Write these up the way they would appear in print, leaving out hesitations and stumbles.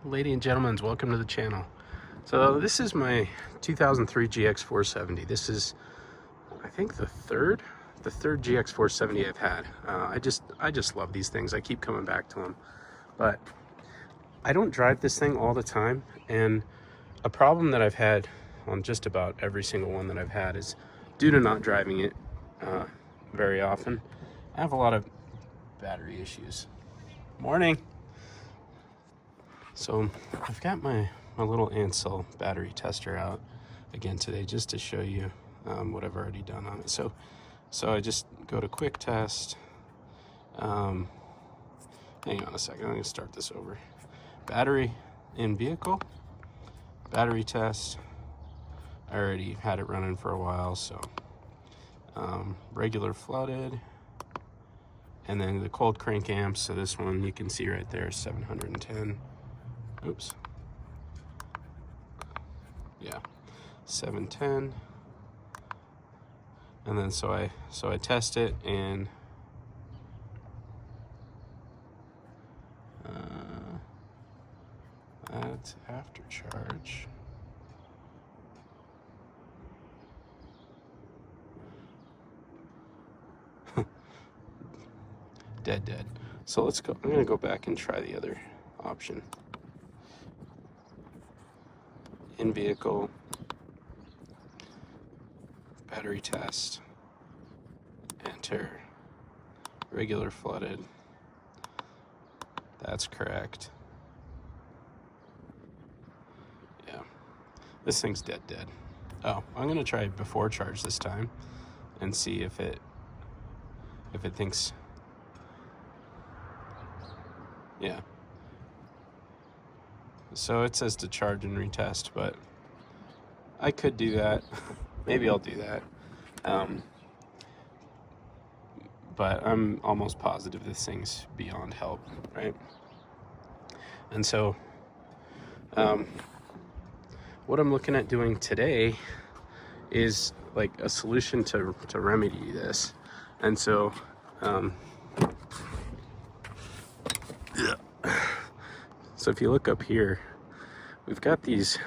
Ladies and gentlemen, welcome to the channel. So this is my 2003 GX470. This is, I think, the third GX470 I've had. I just love these things. I keep coming back to them, but I don't drive this thing all the time. And a problem that I've had on just about every single one that I've had is due to not driving it very often. I have a lot of battery issues. Morning. So I've got my little Ansel battery tester out again today just to show you what I've already done on it. So I just go to quick test. Hang on a second, I'm gonna start this over. Battery in vehicle, battery test. I already had it running for a while, so regular flooded, and then the cold crank amps. So this one you can see right there, 710. Oops. Yeah, 710. And then so I test it, and that's after charge. Dead. So let's go. I'm gonna go back and try the other option. In vehicle, battery test, enter, regular flooded. That's correct. Yeah, this thing's dead. Oh, I'm gonna try before charge this time and see if it thinks. Yeah. So it says to charge and retest, but I could do that. Maybe I'll do that. But I'm almost positive this thing's beyond help, right? And so what I'm looking at doing today is like a solution to remedy this. And so so if you look up here, we've got these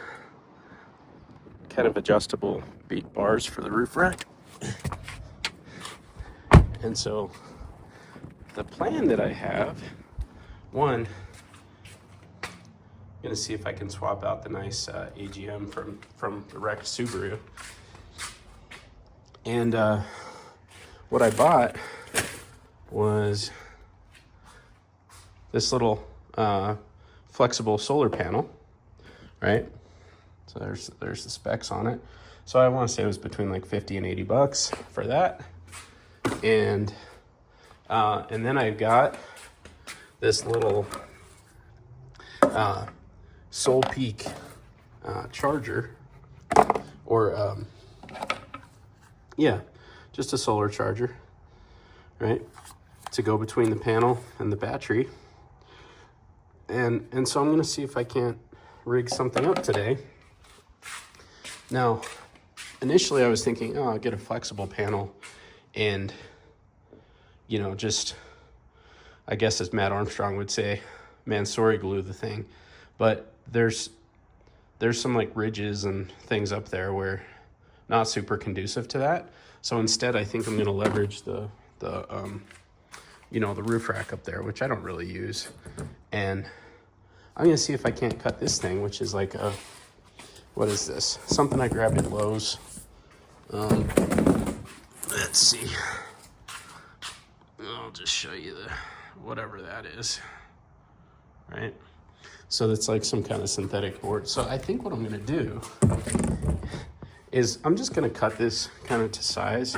kind of adjustable beat bars for the roof rack. And so the plan that I have, one, I'm gonna see if I can swap out the nice AGM from the wrecked Subaru. And what I bought was this little flexible solar panel, right? So there's the specs on it. So I want to say it was between like 50 and 80 bucks for that. And then I've got this little Soul Peak charger, or yeah, just a solar charger, right? To go between the panel and the battery. And so I'm gonna see if I can't rig something up today. Now, initially I was thinking, oh, I'll get a flexible panel and, you know, just, I guess as Matt Armstrong would say, Mansory glue the thing. But there's some like ridges and things up there where not super conducive to that. So instead I think I'm gonna leverage the you know, the roof rack up there, which I don't really use. And I'm gonna see if I can't cut this thing, which is like a, what is this? Something I grabbed at Lowe's. Let's see. I'll just show you the, whatever that is, right? So that's like some kind of synthetic board. So I think what I'm gonna do is I'm just gonna cut this kind of to size,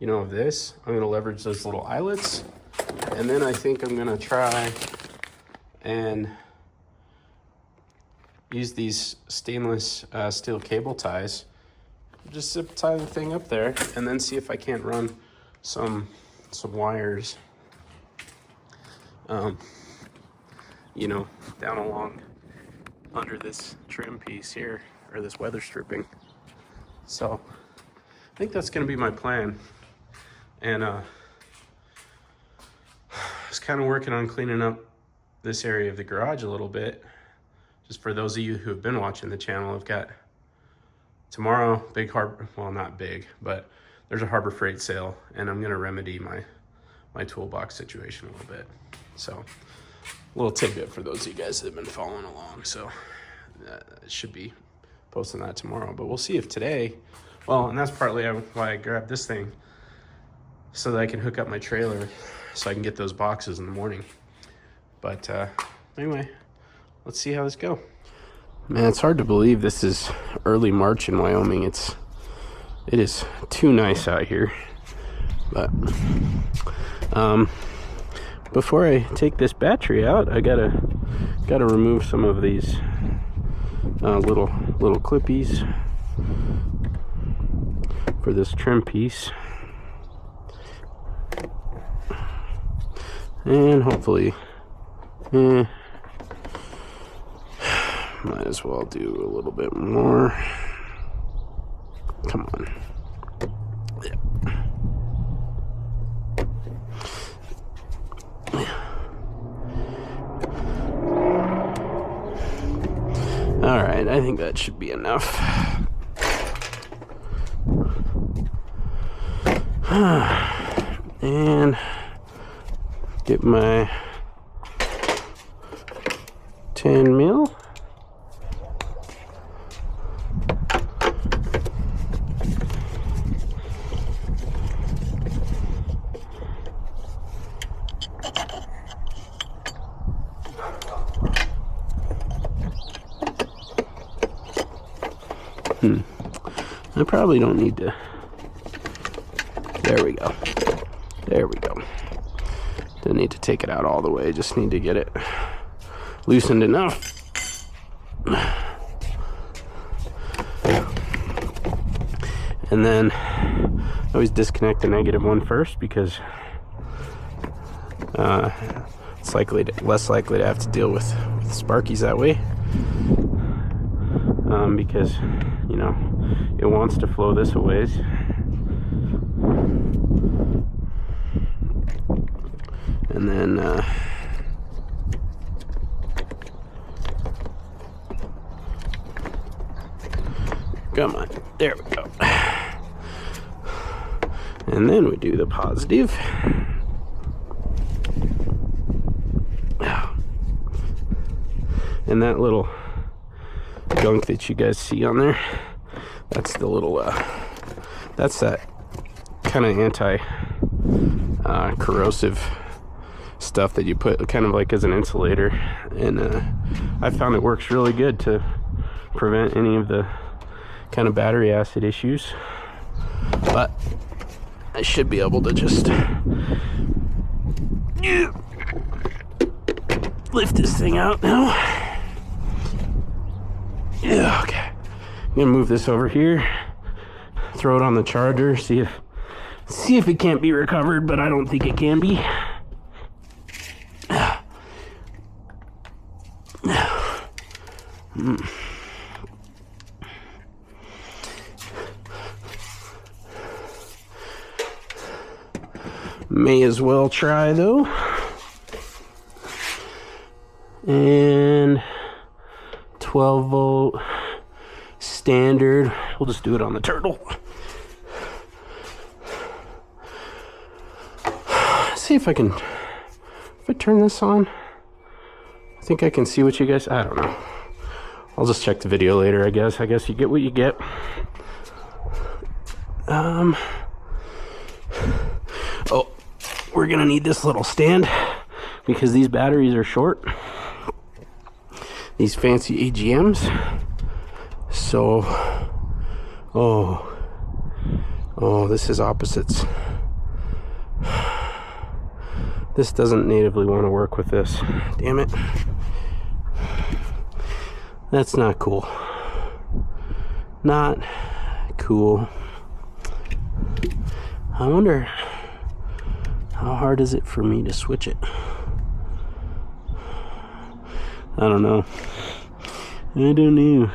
you know, of this. I'm gonna leverage those little eyelets, and then I think I'm gonna try and use these stainless steel cable ties. Just zip tie the thing up there, and then see if I can't run some wires, you know, down along under this trim piece here, or this weather stripping. So I think that's gonna be my plan. And I was kind of working on cleaning up this area of the garage a little bit. Just for those of you who have been watching the channel, I've got tomorrow, big Harbor, well, not big, but there's a Harbor Freight sale, and I'm gonna remedy my toolbox situation a little bit. So, a little tidbit for those of you guys that have been following along. So, should be posting that tomorrow, but we'll see if today, well, and that's partly why I grabbed this thing, so that I can hook up my trailer, so I can get those boxes in the morning. But anyway, let's see how this goes. Man, it's hard to believe this is early March in Wyoming. It is too nice out here. But before I take this battery out, I gotta remove some of these little clippies for this trim piece, and hopefully, might as well do a little bit more. Come on. Yeah. All right, I think that should be enough. And get my 10 mil. I probably don't need to. There we go. There we go. Don't need to take it out all the way. Just need to get it loosened enough. And then I always disconnect the negative one first, because it's less likely to have to deal with sparkies that way. Because, you know, it wants to flow this a ways. And then come on, there we go. And then we do the positive. And that little gunk that you guys see on there, that's the little that's that kind of anti corrosive stuff that you put kind of like as an insulator, and I found it works really good to prevent any of the kind of battery acid issues. But I should be able to just lift this thing out now. Yeah, okay. I'm gonna move this over here, throw it on the charger, see if it can't be recovered, but I don't think it can be. May as well try though. And 12 volt standard. We'll just do it on the turtle. See if I turn this on. I think I can see what you guys, I don't know. I'll just check the video later, I guess. I guess you get what you get. Oh, we're gonna need this little stand because these batteries are short. These fancy AGMs. So, oh, this is opposites. This doesn't natively want to work with this. Damn it. That's not cool. Not cool. I wonder how hard is it for me to switch it? I don't know. I don't know.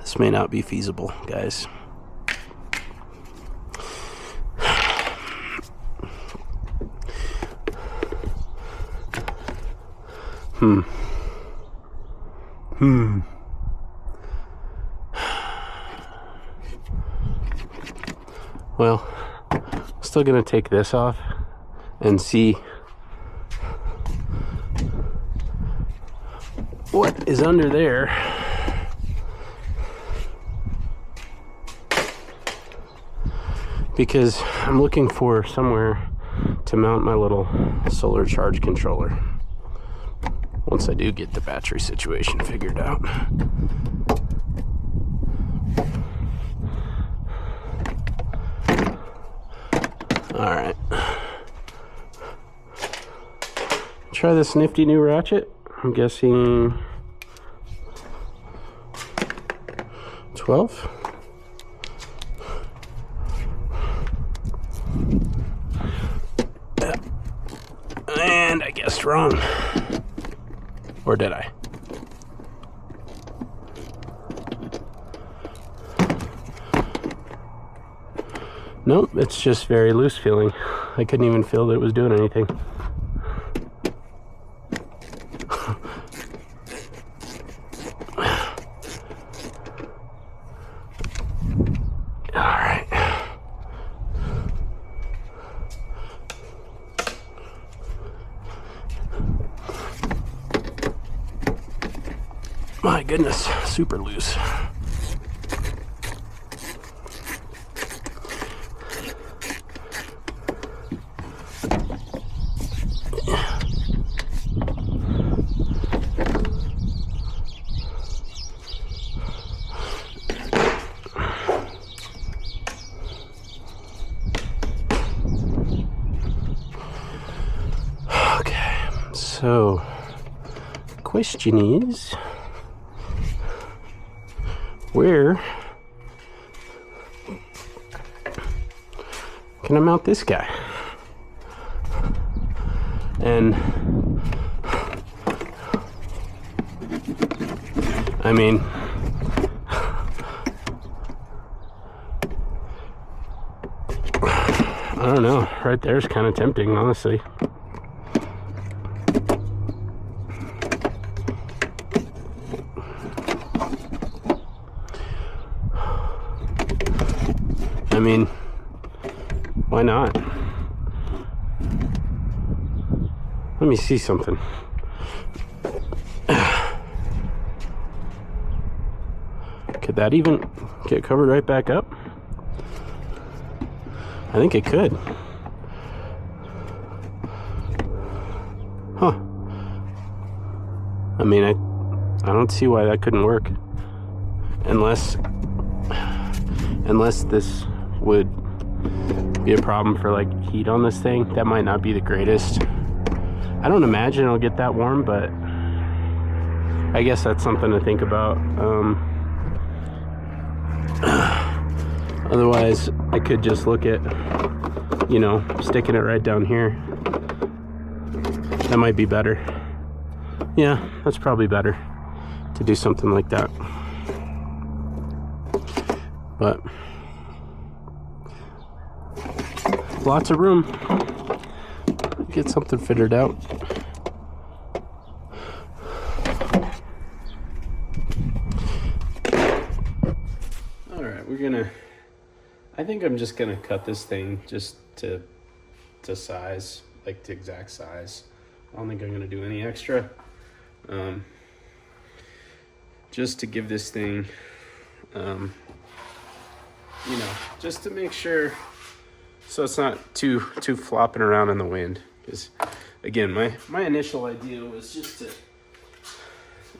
This may not be feasible, guys. Well, I'm still gonna take this off and see what is under there. Because I'm looking for somewhere to mount my little solar charge controller once I do get the battery situation figured out. All right. Try this nifty new ratchet. I'm guessing 12. And I guessed wrong. Or did I? Nope, it's just very loose feeling. I couldn't even feel that it was doing anything. Alright. My goodness, super loose. So, question is, where can I mount this guy? And I mean, I don't know, right there's kind of tempting, honestly. I mean, why not? Let me see something. Could that even get covered right back up? I think it could. Huh. I mean, I don't see why that couldn't work. Unless this would be a problem for like heat on this thing. That might not be the greatest. I don't imagine it'll get that warm, but I guess that's something to think about. Otherwise, I could just look at, you know, sticking it right down here. That might be better. Yeah, that's probably better to do something like that. But lots of room. Get something figured out. All right, I think I'm just gonna cut this thing just to size, like to exact size. I don't think I'm gonna do any extra. Just to give this thing, you know, just to make sure so it's not too flopping around in the wind. Because again, my initial idea was just to,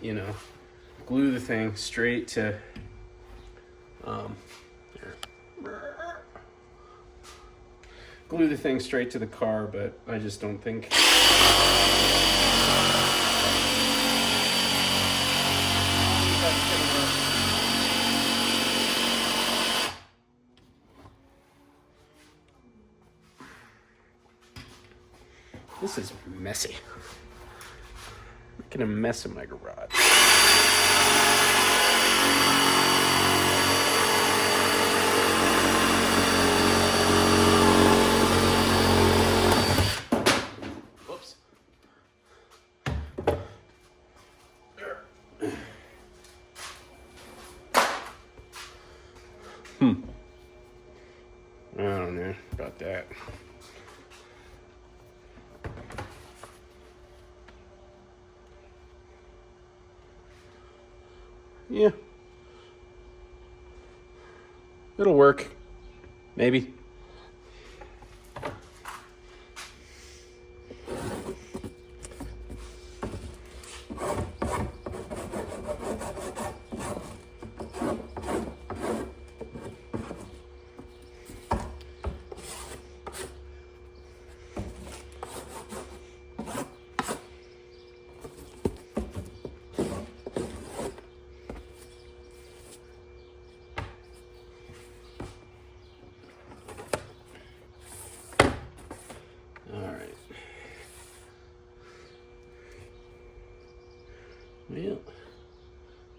you know, glue the thing straight to glue the thing straight to the car, but I just don't think this is messy. Making a mess in my garage. Whoops. that. Yeah. It'll work. Maybe. Well,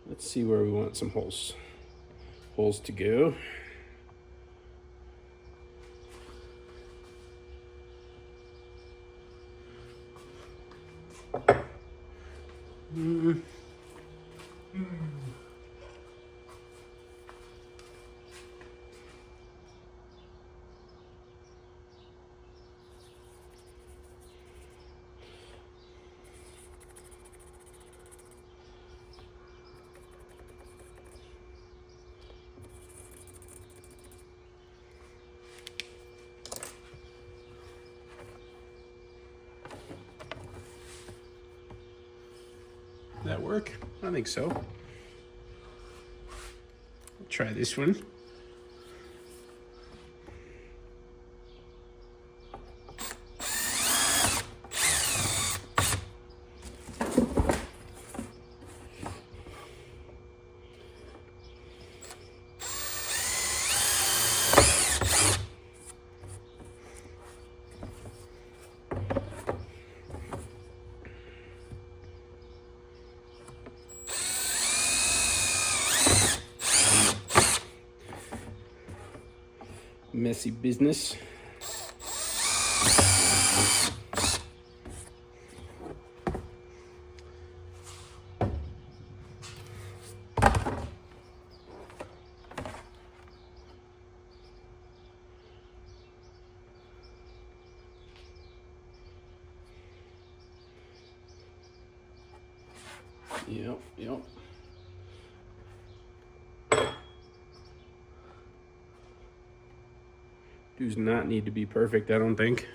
let's see where we want some holes to go. That work? I think so. I'll try this one. Messy business. Yep. Does not need to be perfect, I don't think.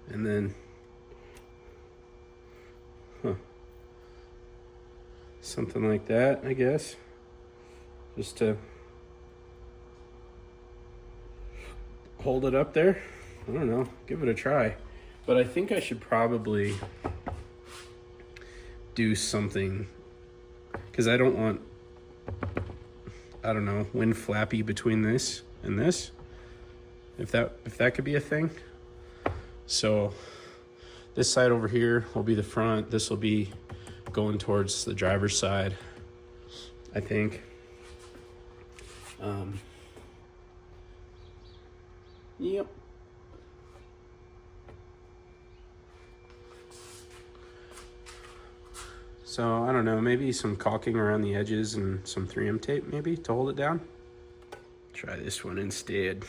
And then, something like that, I guess, just to hold it up there. I don't know, give it a try. But I think I should probably do something, because I don't want, I don't know, wind flappy between this and this, if that could be a thing. So this side over here will be the front, this will be going towards the driver's side, I think. Yep. So I don't know, maybe some caulking around the edges and some 3M tape maybe to hold it down. Try this one instead.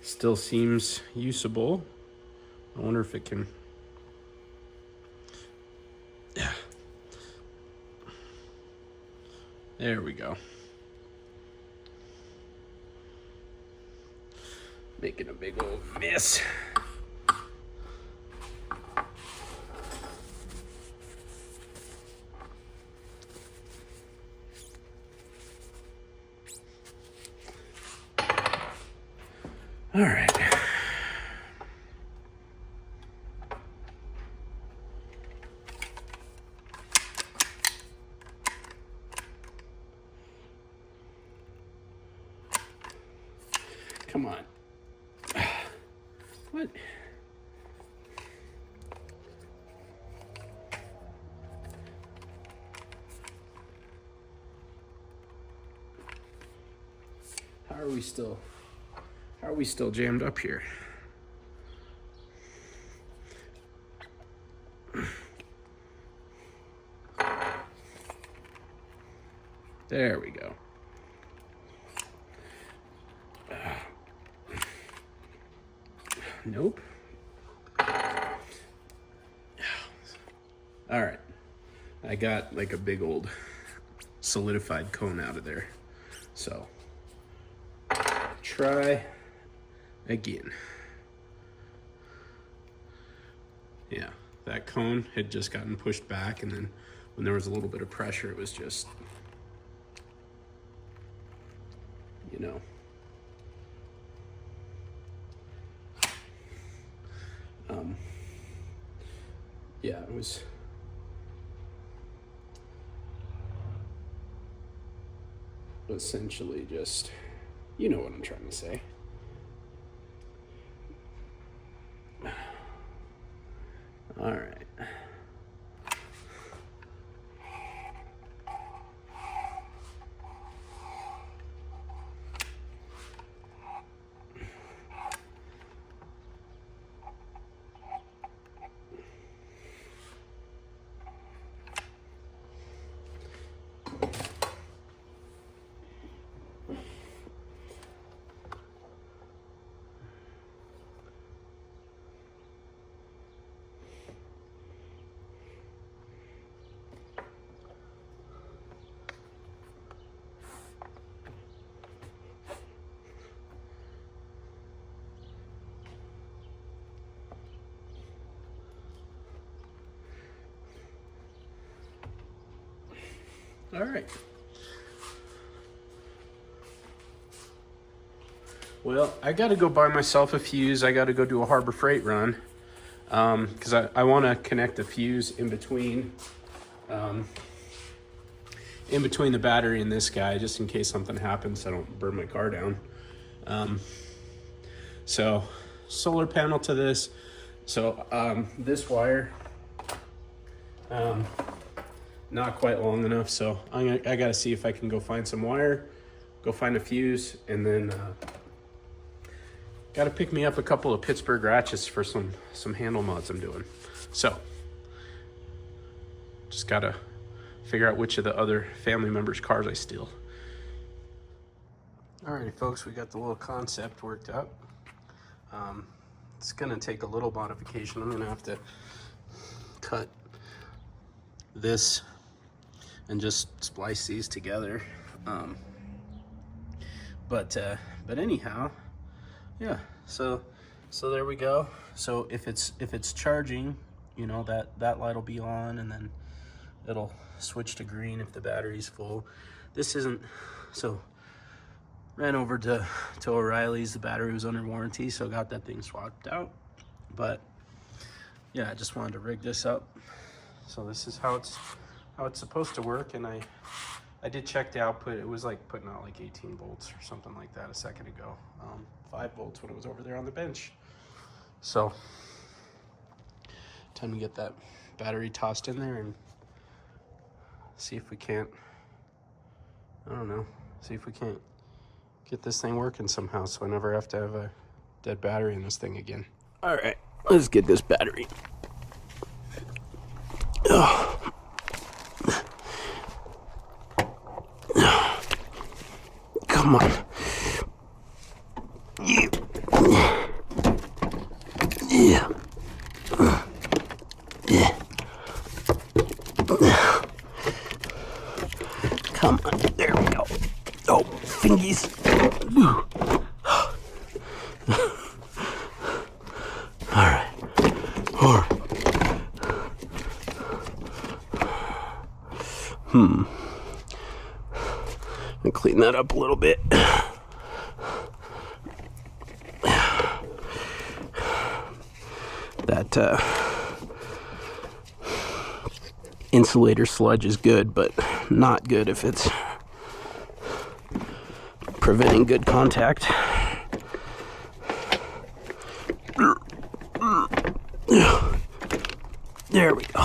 Still seems usable. I wonder if it can. Yeah. There we go. Making a big old mess. All right. Come on. What? are we still jammed up here? There we go. Nope. All right. I got like a big old solidified cone out of there. So try again. Yeah, that cone had just gotten pushed back, and then when there was a little bit of pressure, it was just, you know. Yeah, it was essentially just, you know what I'm trying to say. All right. All right. Well, I got to go buy myself a fuse. I got to go do a Harbor Freight run because I want to connect the fuse in between the battery and this guy, just in case something happens so I don't burn my car down. So solar panel to this. So this wire, not quite long enough. So I got to see if I can go find some wire, go find a fuse, and then got to pick me up a couple of Pittsburgh ratchets for some handle mods I'm doing. So just got to figure out which of the other family members' cars I steal. Alrighty folks, we got the little concept worked up. It's gonna take a little modification. I'm gonna have to cut this and just splice these together. But anyhow, yeah, so there we go. So if it's charging, you know, that light will be on, and then it'll switch to green if the battery's full. This isn't, so ran over to O'Reilly's. The battery was under warranty, so got that thing swapped out. But yeah, I just wanted to rig this up. So this is how it's supposed to work. And I did check the output. It was like putting out like 18 volts or something like that a second ago. 5 volts when it was over there on the bench. So time to get that battery tossed in there and see if we can't, I don't know, see if we can't get this thing working somehow so I never have to have a dead battery in this thing again. All right, let's get this battery. Oh. Come on. Yeah. Come on, there we go. Oh, fingies. All right. Let me clean that up a little bit. That insulator sludge is good, but not good if it's preventing good contact. There we go.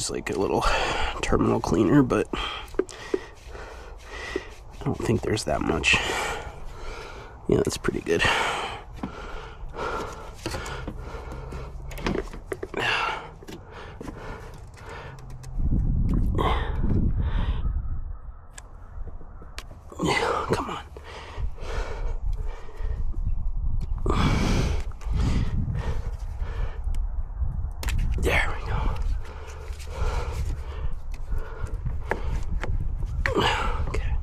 use like a little terminal cleaner, but I don't think there's that much. Yeah, that's pretty good. Yeah, come on. There we go. Okay.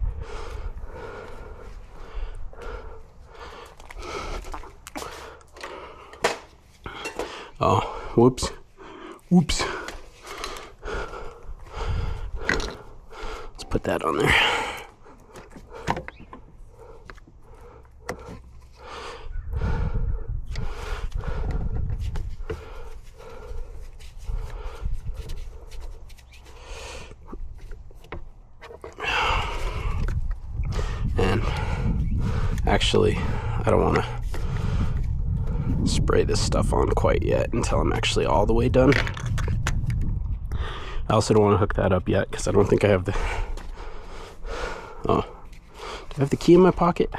Oh, whoops. Whoops. Let's put that on there. And actually, I don't want to spray this stuff on quite yet until I'm actually all the way done. I also don't want to hook that up yet because I don't think I have the... Oh, do I have the key in my pocket?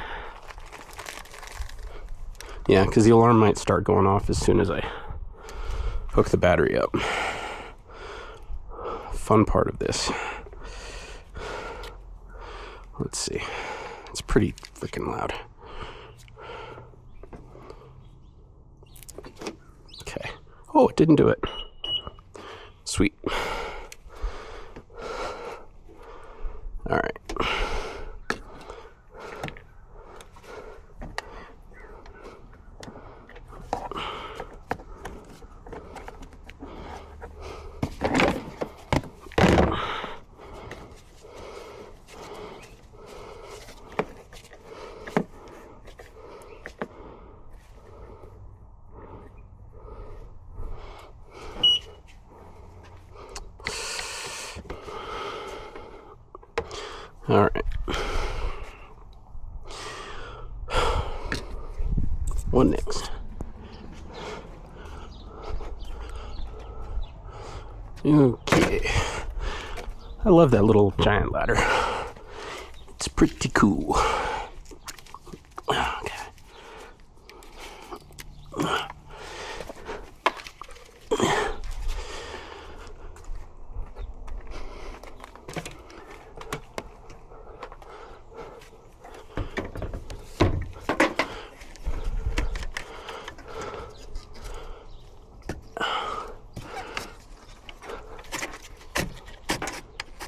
Yeah, because the alarm might start going off as soon as I hook the battery up. Fun part of this. Let's see. It's pretty freaking loud. Okay. Oh, it didn't do it. Sweet. All right. All right. What next? Okay. I love that little giant ladder. It's pretty cool. Okay.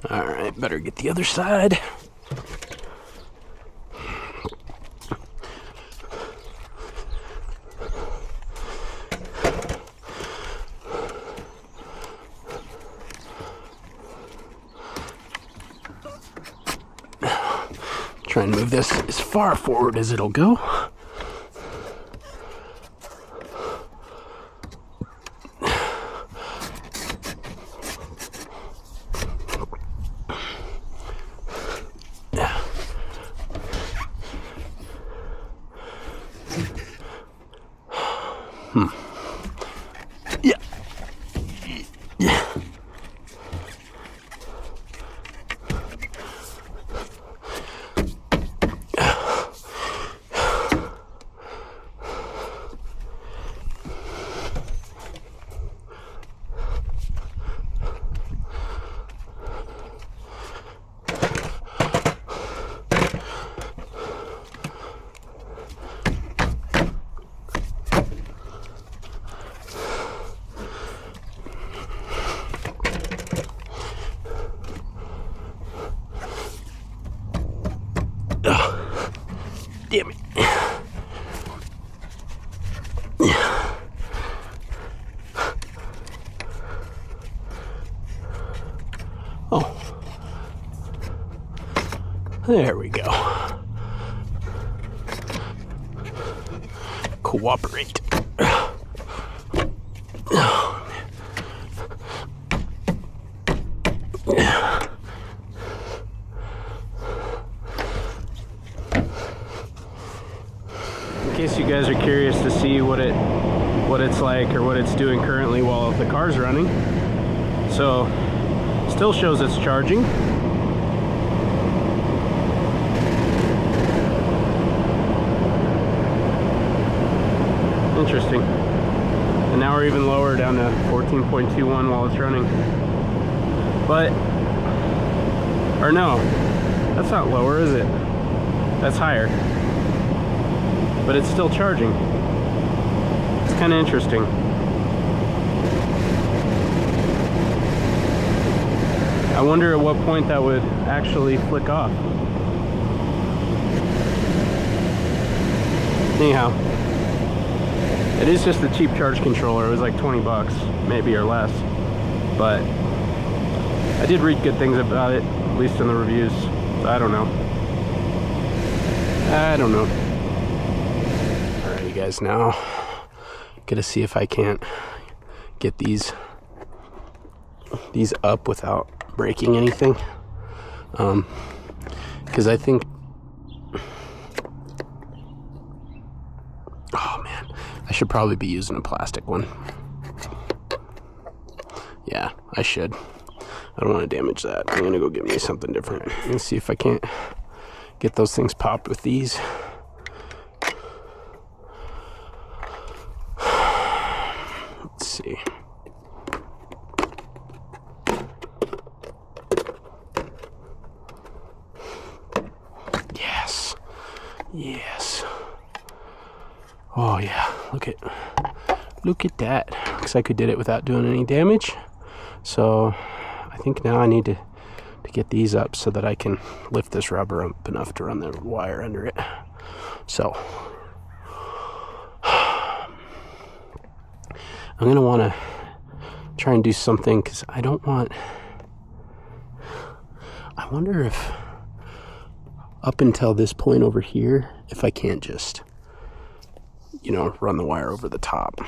All right, better get the other side. Try and move this as far forward as it'll go. Yeah. Yeah. Damn it. Oh. There we go. Cooperate. In case you guys are curious to see what it's like or what it's doing currently while the car's running. So Still shows it's charging. Interesting. And now we're even lower, down to 14.21 while it's running. But, or no, that's not lower, is it? That's higher. But it's still charging. It's kind of interesting. I wonder at what point that would actually flick off. Anyhow, it is just a cheap charge controller. It was like 20 bucks, maybe, or less. But I did read good things about it, at least in the reviews. So I don't know. Alright, you guys, now gotta see if I can't get these up without breaking anything. Because I think, oh man, I should probably be using a plastic one. Yeah, I should. I don't want to damage that. I'm gonna go get me something different and see if I can't get those things popped with these. Let's see. Yes. Oh yeah, look at that. Looks like we did it without doing any damage. So I think now I need to get these up so that I can lift this rubber up enough to run the wire under it. So I'm gonna want to try and do something, because I wonder if up until this point over here, if I can't just, you know, run the wire over the top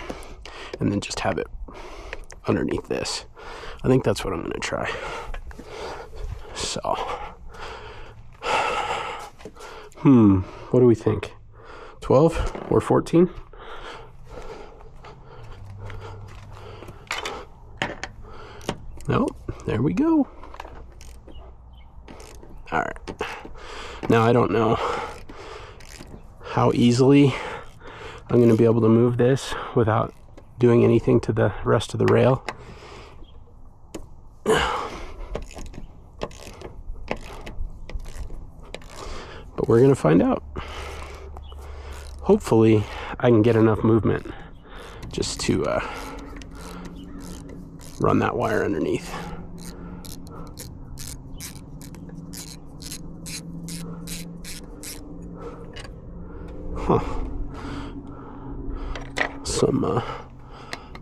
and then just have it underneath this. I think that's what I'm going to try. So, what do we think? 12 or 14? Nope, there we go. All right. Now, I don't know how easily I'm going to be able to move this without doing anything to the rest of the rail. But we're going to find out. Hopefully, I can get enough movement just to run that wire underneath. Huh. Some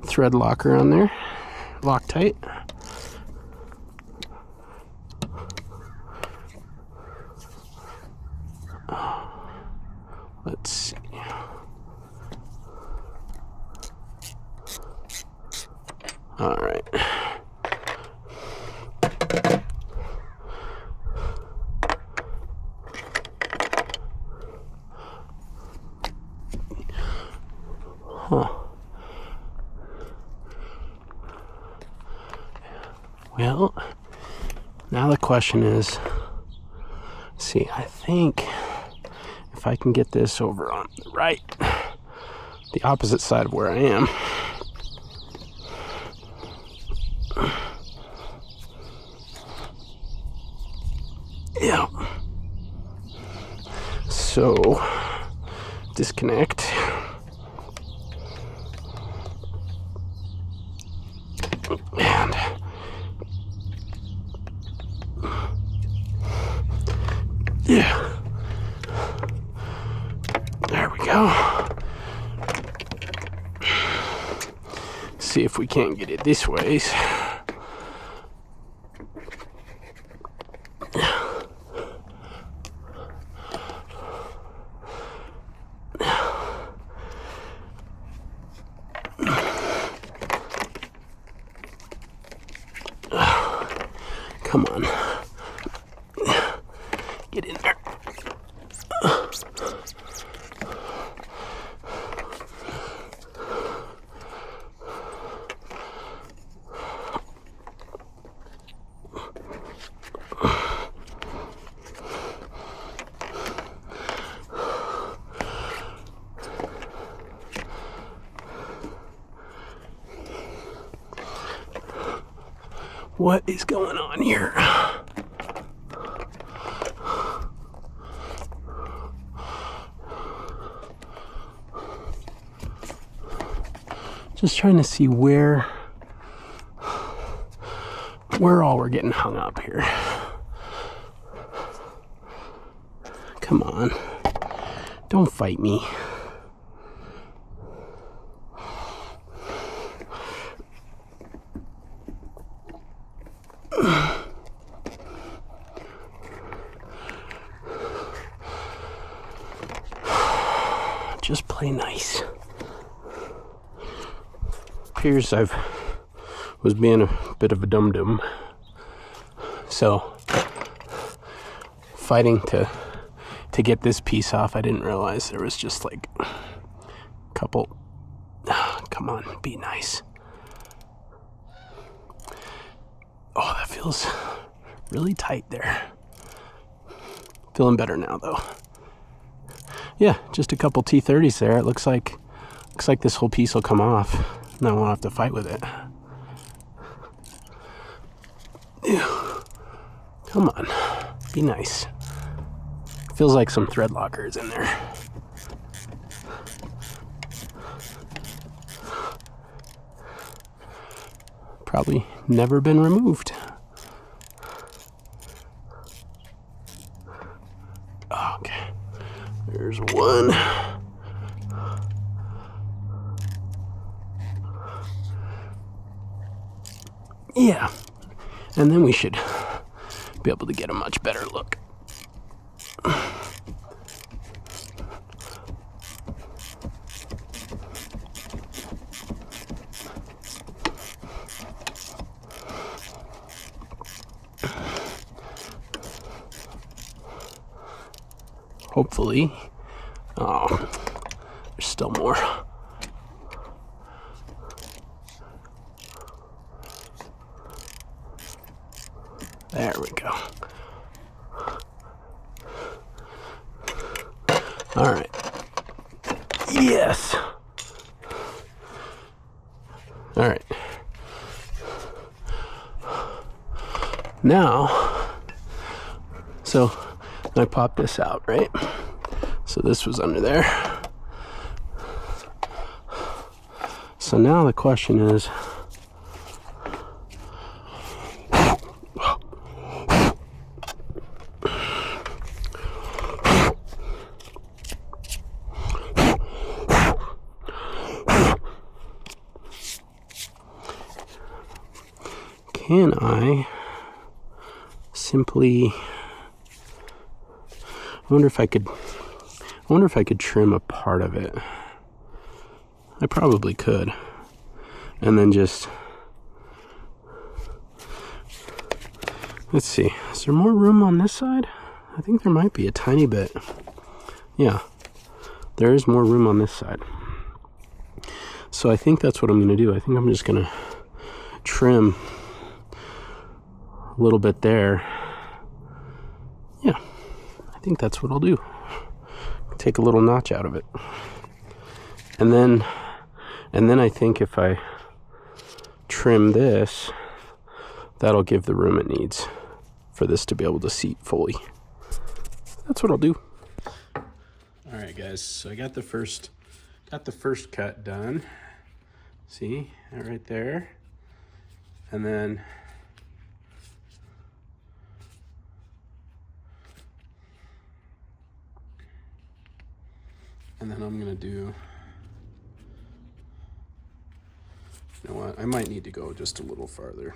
thread locker on there, Loctite. Let's see. All right. Huh. Well, now the question is, see, I think if I can get this over on the right, the opposite side of where I am, yeah. So, disconnect. And yeah, there we go. See if we can't get it this way. Come on. Get in there. What is going on here? Just trying to see where all we're getting hung up here. Come on. Don't fight me. Just play nice. Appears I was being a bit of a dum-dum. So, fighting to get this piece off, I didn't realize there was just like a couple. Come on, be nice. Oh, that feels really tight there. Feeling better now though. Yeah, just a couple T30s there. It looks like this whole piece will come off. And I won't have to fight with it. Ew. Come on, be nice. Feels like some thread locker is in there. Probably never been removed. Okay, there's one. Yeah, and then we should be able to get a much better look. Hopefully. Oh, there's still more. There we go. All right. Yes. All right. Now, so I popped this out, right? So this was under there. So now the question is, can I simply, I wonder if I could trim a part of it. I probably could. And then just, let's see, is there more room on this side? I think there might be a tiny bit. Yeah, there is more room on this side. So I think that's what I'm gonna do. I think I'm just gonna trim a little bit there. Yeah, I think that's what I'll do. Take a little notch out of it. And then I think if I trim this, that'll give the room it needs for this to be able to seat fully. That's what I'll do. All right, guys, so I got the first cut done. See, that right there. And then I'm gonna do, you know what, I might need to go just a little farther.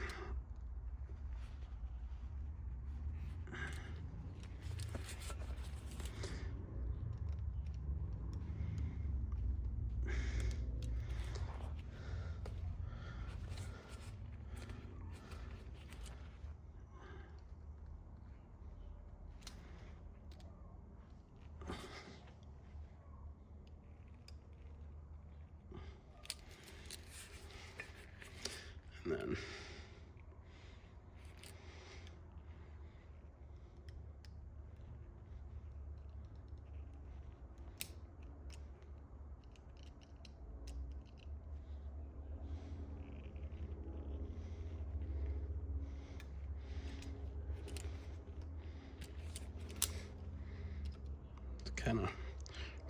And then kind of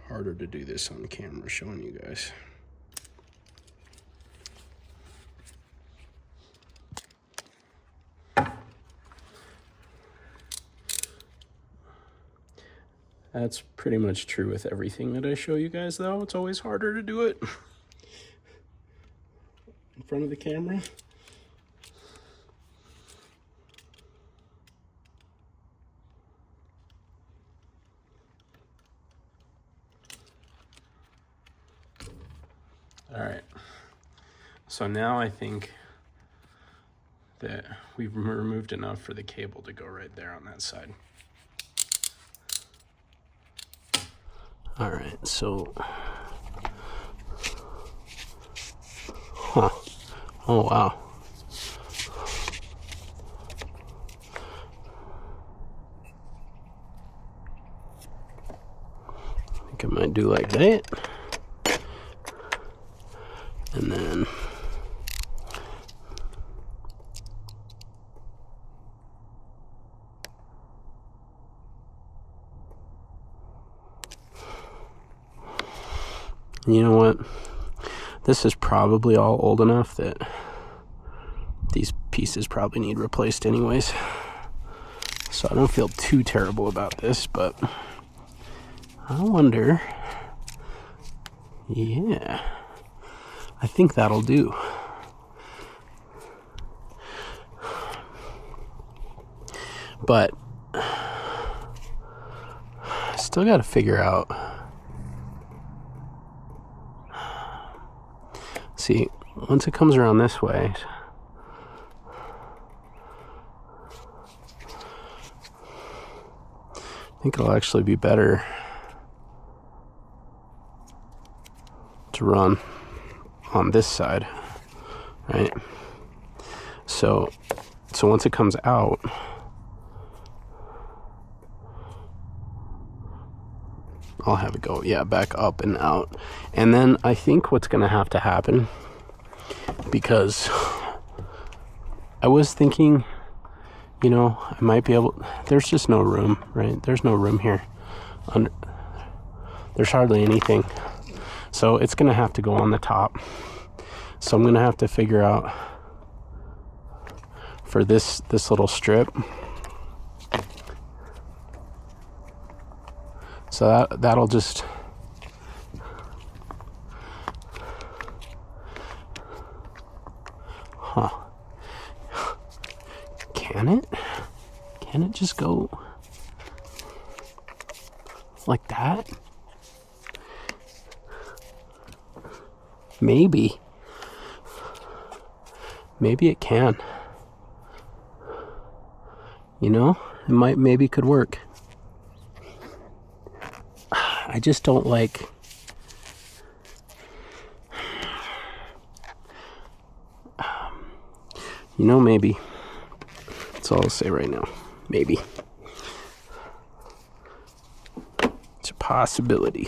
harder to do this on camera showing you guys. That's pretty much true with everything that I show you guys, though. It's always harder to do it in front of the camera. All right, so now I think that we've removed enough for the cable to go right there on that side. All right, so, oh wow. I think I might do like that. And then you know what? This is probably all old enough that these pieces probably need replaced anyways. So I don't feel too terrible about this, but I wonder, yeah, I think that'll do. But I still got to figure out. See, once it comes around this way, I think it'll actually be better to run on this side, right? So once it comes out, I'll have it go, yeah, back up and out. And then I think what's going to have to happen, because I was thinking, you know, I might be able, there's just no room, right? There's no room here. There's hardly anything. So it's going to have to go on the top. So I'm going to have to figure out for this little strip. So that'll just, Can it just go like that? Maybe it can. You know, maybe could work. I just don't like, you know, maybe. That's all I'll say right now. Maybe. It's a possibility.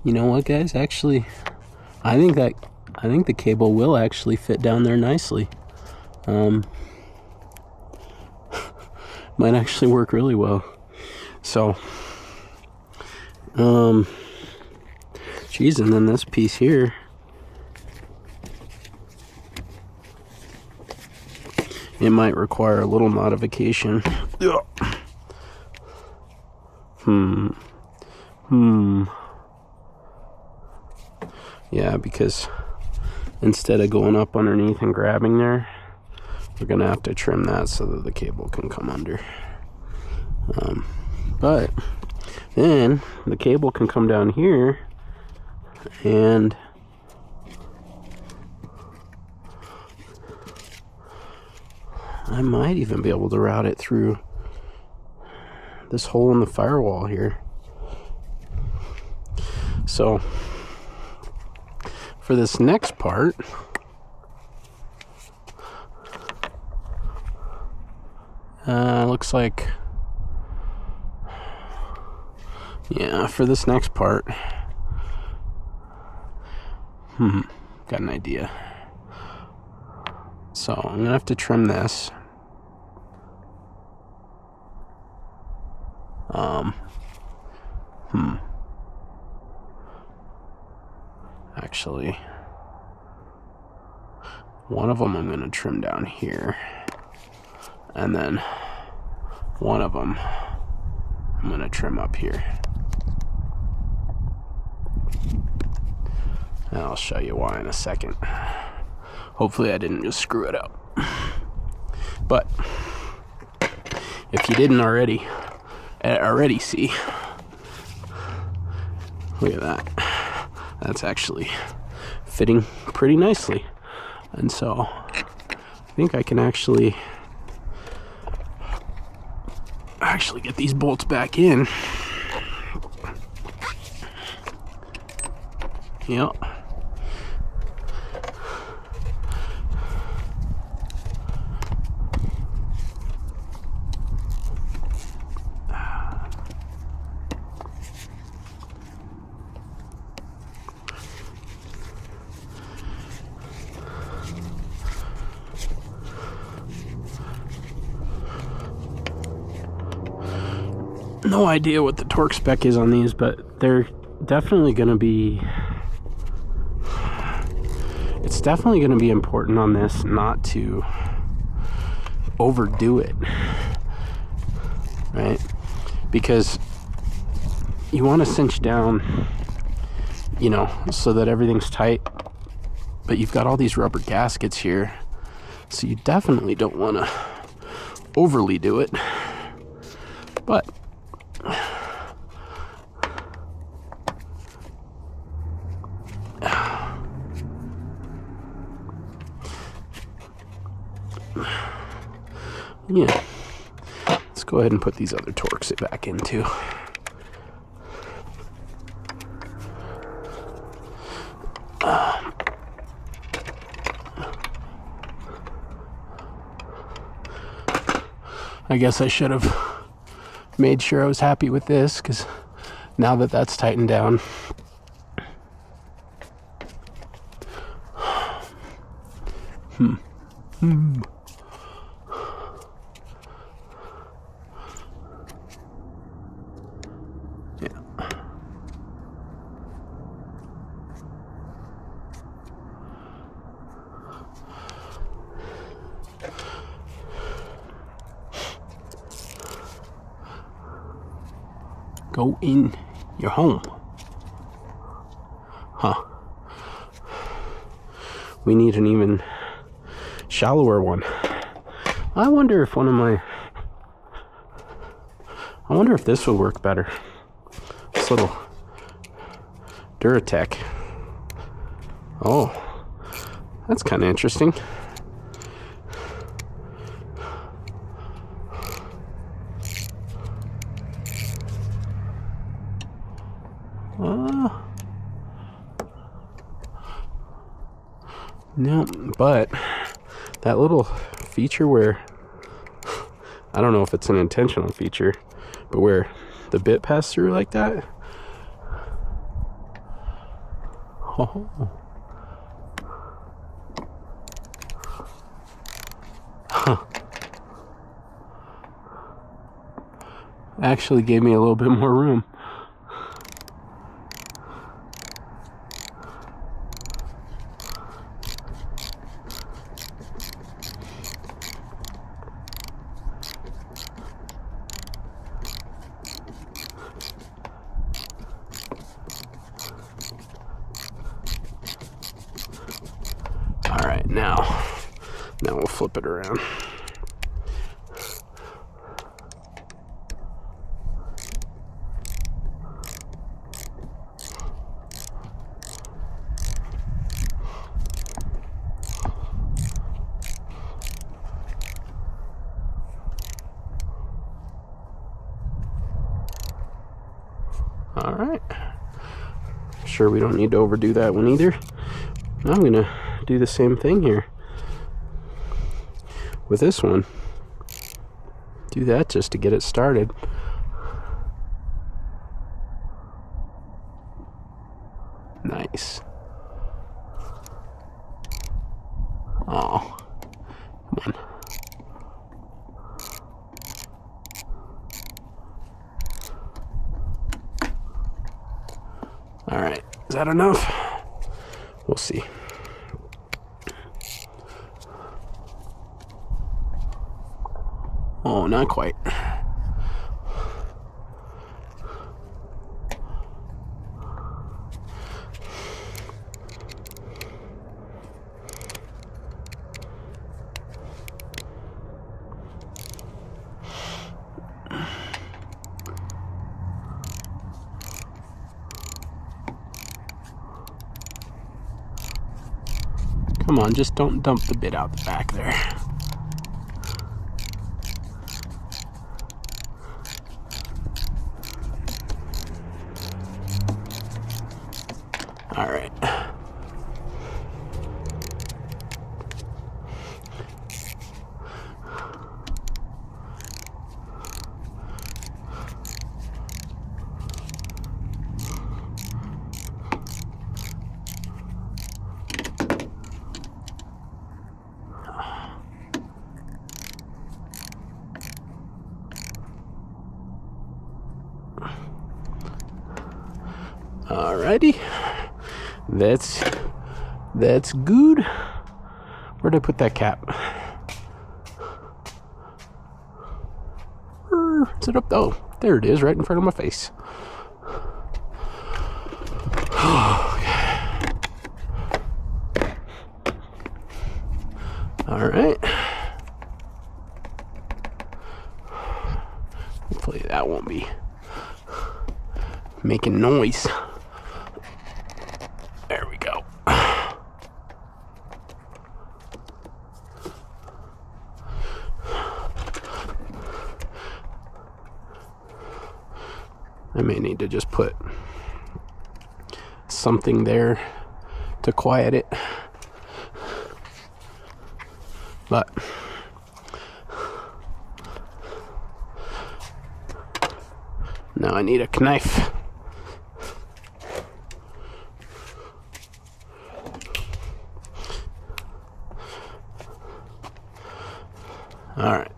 You know what, guys? Actually, I think the cable will actually fit down there nicely. Might actually work really well. So, geez, and then this piece here, it might require a little modification. Yeah, because instead of going up underneath and grabbing there, we're gonna have to trim that so that the cable can come under. But then the cable can come down here, and I might even be able to route it through this hole in the firewall here. So for this next part, looks like, yeah, for this next part, got an idea. So I'm gonna have to trim this. Actually, one of them I'm going to trim down here, and then one of them I'm going to trim up here. And I'll show you why in a second. Hopefully I didn't just screw it up. But if you didn't already see, look at that. That's actually fitting pretty nicely. And so I think I can actually get these bolts back in. Yep. No idea what the torque spec is on these, but they're definitely going to be... It's definitely going to be important on this not to overdo it, right? Because you want to cinch down, you know, so that everything's tight, but you've got all these rubber gaskets here, so you definitely don't want to overly do it. But yeah, let's go ahead and put these other torques back in too. I guess I should have made sure I was happy with this, because now that that's tightened down, yeah. Go in your home. Huh. We need an even shallower one. I wonder if this would work better. This little Duratec. Oh, that's kind of interesting. No, but that little feature where, I don't know if it's an intentional feature, but where the bit passed through like that. Oh. Huh. Actually gave me a little bit more room. Now we'll flip it around. All right. Sure, we don't need to overdo that one either. I'm gonna do the same thing here with this one. Do that just to get it started. Nice. Oh, come on. Is that enough? We'll see. Oh, not quite. Come on, just don't dump the bit out the back there. All right. Alrighty, that's good. Where'd I put that cap? Is it up? Oh, there it is, right in front of my face. All right. Hopefully that won't be making noise. There we go. I may need to just put something there to quiet it. But now I need a knife. All right.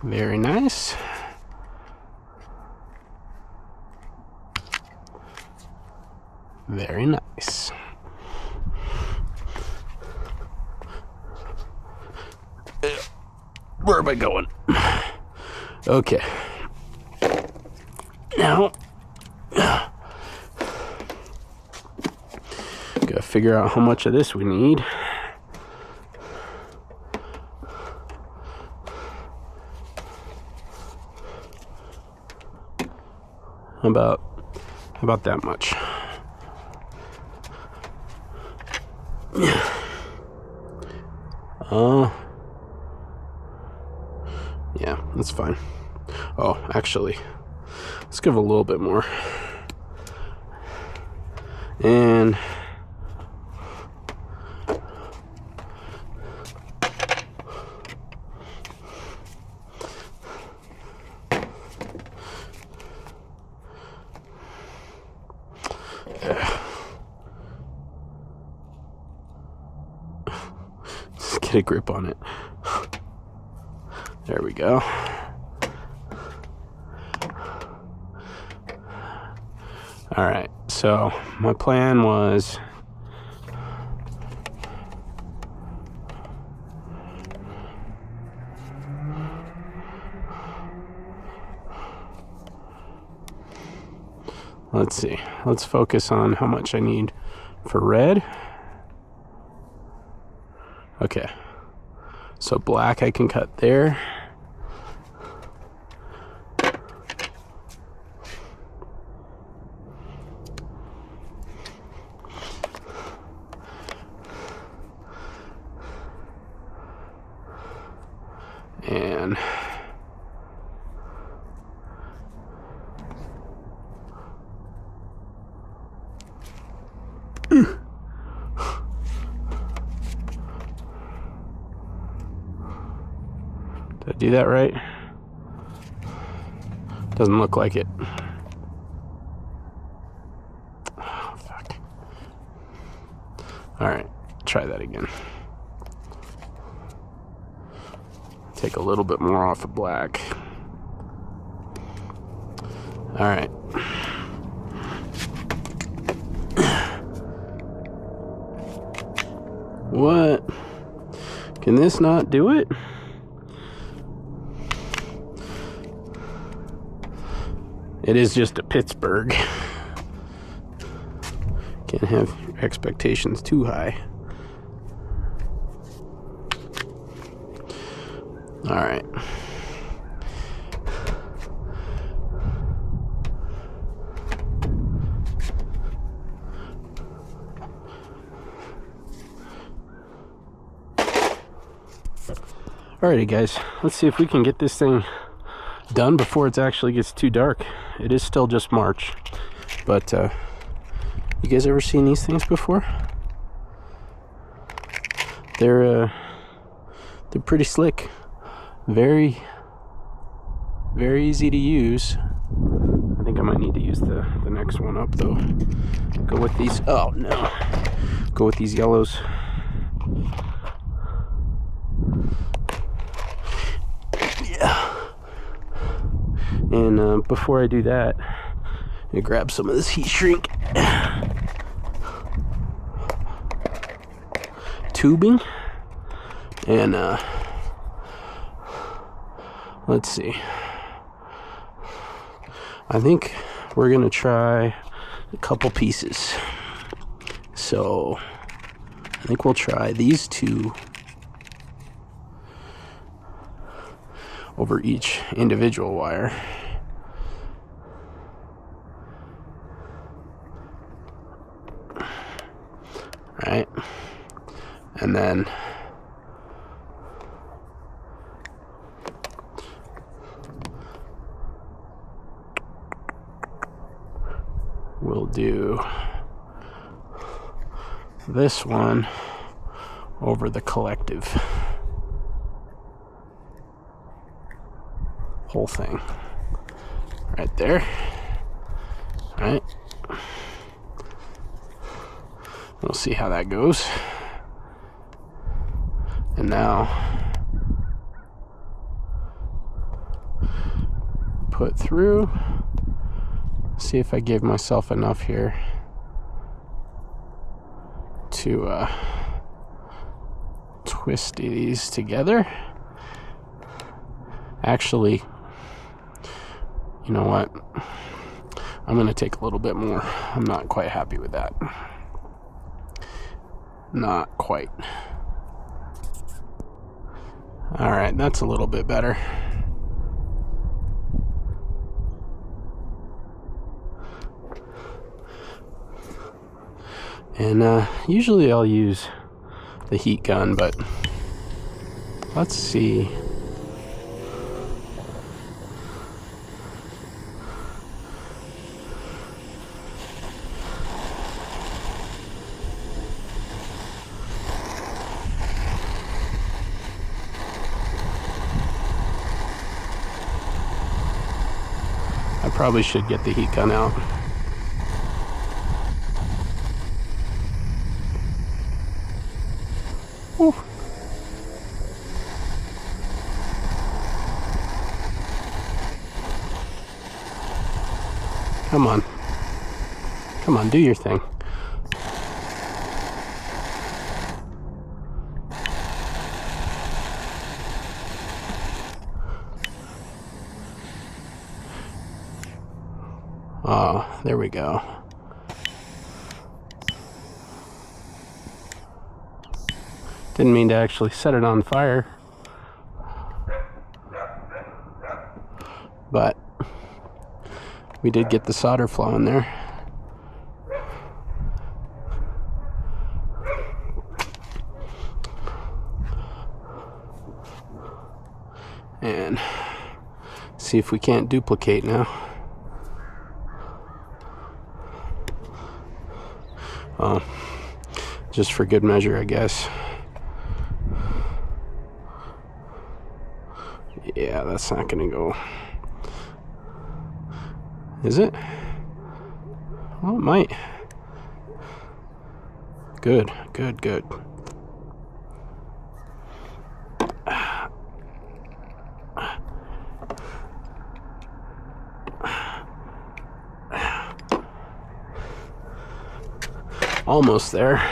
Very nice. Very nice. Where am I going? Okay. Now, gotta figure out how much of this we need. About that much. Yeah, that's fine. Oh, actually, let's give a little bit more. And just get a grip on it. There we go. All right, so my plan was let's see. Let's focus on how much I need for red. Okay. So black I can cut there. And did I do that right? Doesn't look like it. Oh, fuck. Alright, try that again. Take a little bit more off of black. Alright. What? Can this not do it? It is just a Pittsburgh. Can't have expectations too high. All right. Alrighty guys, let's see if we can get this thing done before it actually gets too dark. It is still just March, but you guys ever seen these things before? They're pretty slick, very easy to use. I think I might need to use the next one up though. Go with these. Oh no, go with these yellows. And before I do that, I'm gonna grab some of this heat shrink tubing, and let's see. I think we're gonna try a couple pieces. So I think we'll try these two over each individual wire. Right, and then we'll do this one over the collective whole thing right there. Right, we'll see how that goes. And now put through, see if I gave myself enough here to twist these together. Actually, you know what? I'm gonna take a little bit more. I'm not quite happy with that. Not quite. All right, that's a little bit better. And usually I'll use the heat gun, but let's see. I probably should get the heat gun out. Whew. Come on. Come on, do your thing. Oh, there we go. Didn't mean to actually set it on fire, but we did get the solder flowing there. and see if we can't duplicate now. Oh, just for good measure, I guess. Yeah, that's not gonna go. Is it? Well, it might. Good, good, good. Almost there.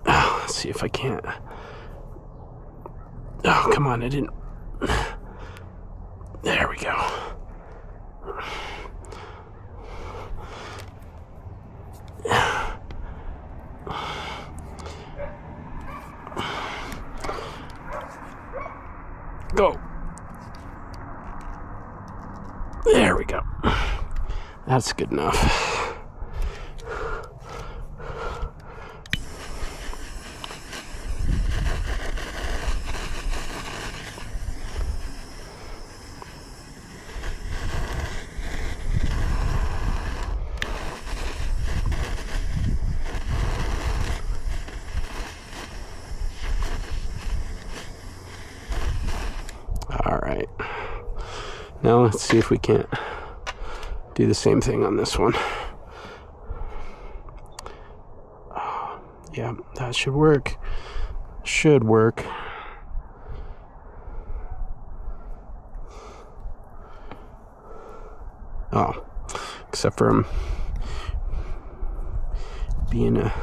Oh, let's see if I can't. Oh, come on, I didn't. There we go. Go. There we go. That's good enough. All right. Now let's see if we can't do the same thing on this one. Yeah, that should work. Should work. Oh, except for him being a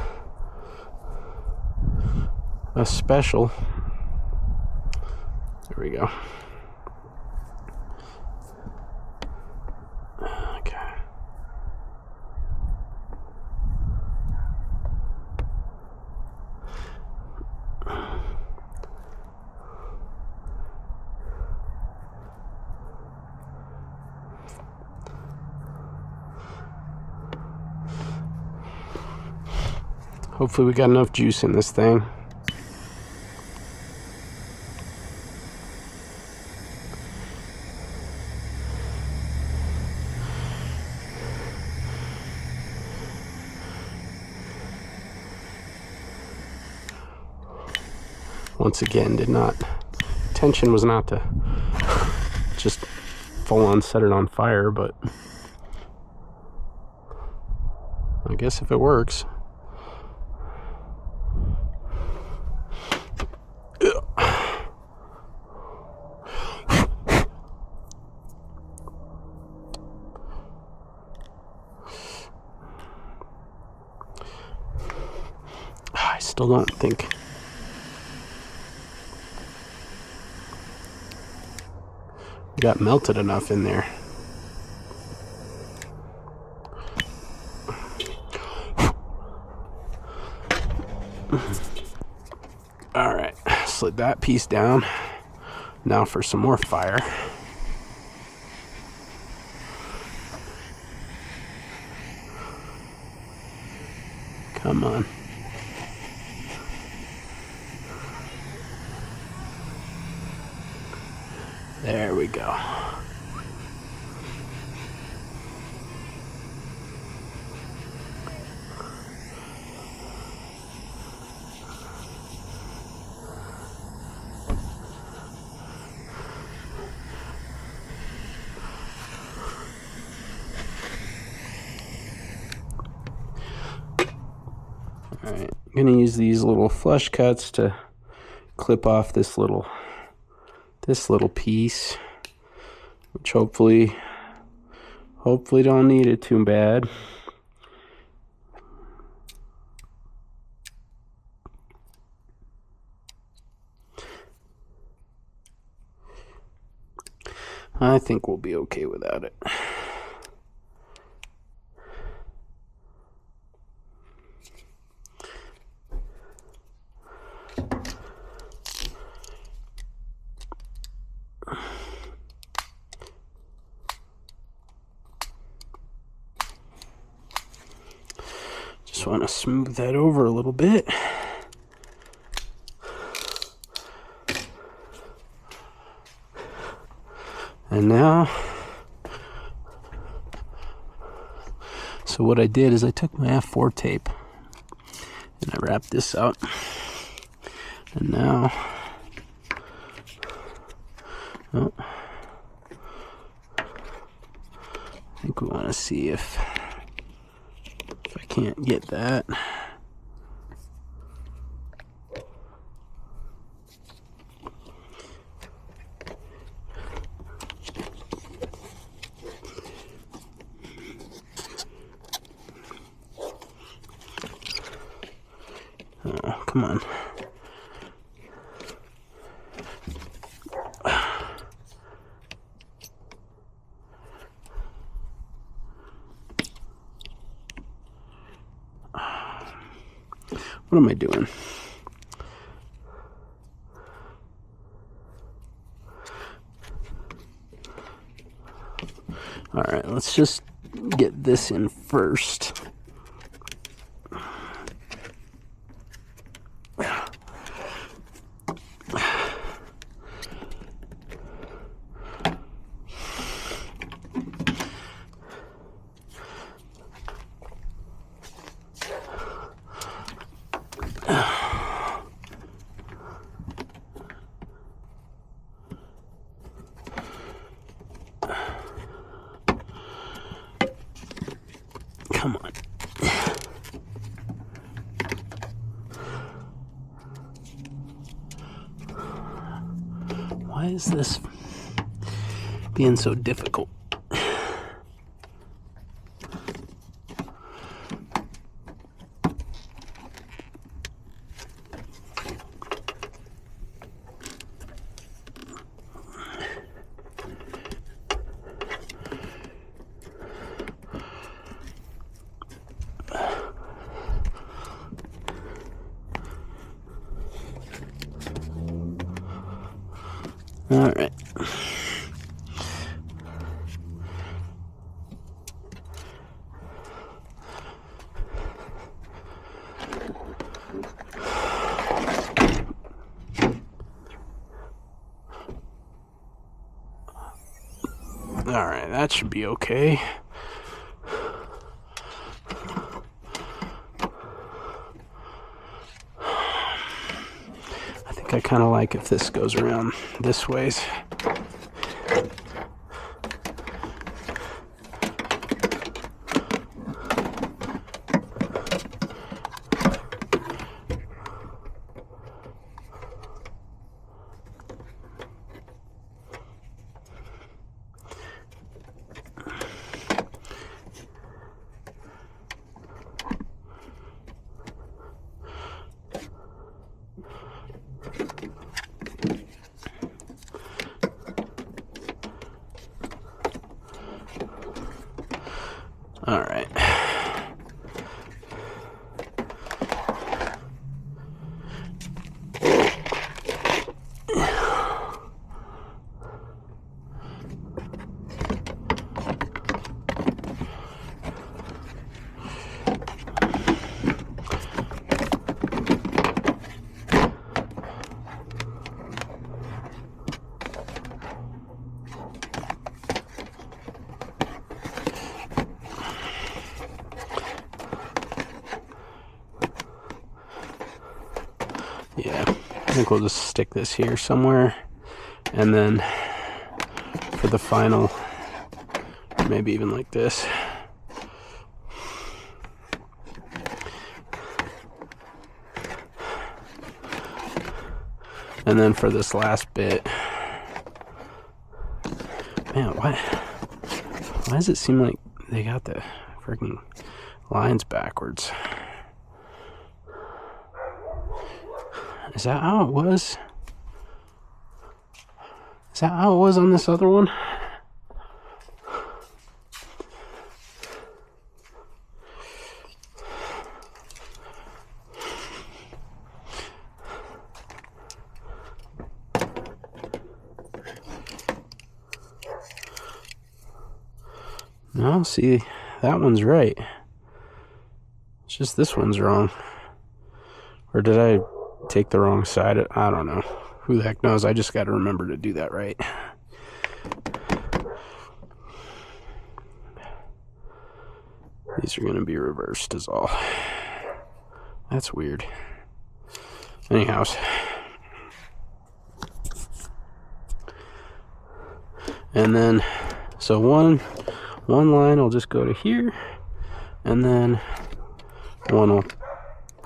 special. There we go. Okay. Hopefully we got enough juice in this thing. Once again, intention was not to just full on set it on fire, but I guess if it works. I still don't think we got melted enough in there. All right, slid that piece down. Now for some more fire. Come on. There we go. All right, I'm gonna use these little flush cuts to clip off this little piece, which hopefully don't need it too bad. I think we'll be okay without it. Just want to smooth that over a little bit. And now, so what I did is I took my F4 tape and I wrapped this out. And now, oh, I think we want to see if I can't get that. Oh, come on. What am I doing? All right, let's just get this in first. Come on. Why is this being so difficult? All right. All right, that should be okay. I kind of like if this goes around this ways. All right. Yeah, I think we'll just stick this here somewhere, and then for the final, maybe even like this. And then for this last bit, man, why does it seem like they got the freaking lines backwards? Is that how it was? Is that how it was on this other one? No, see, that one's right. It's just this one's wrong. Or did I take the wrong side? I don't know. Who the heck knows? I just got to remember to do that right. These are going to be reversed is all. That's weird. Anyhow. And then, so one line will just go to here, and then one will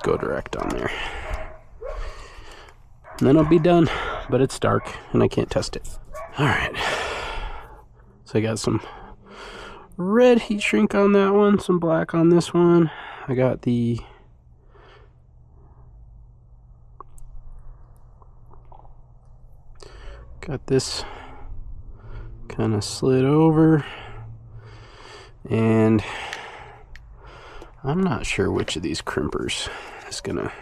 go direct on there. And then it'll be done, but it's dark and I can't test it. All right. So I got some red heat shrink on that one, some black on this one. I got this kind of slid over, and I'm not sure which of these crimpers is gonna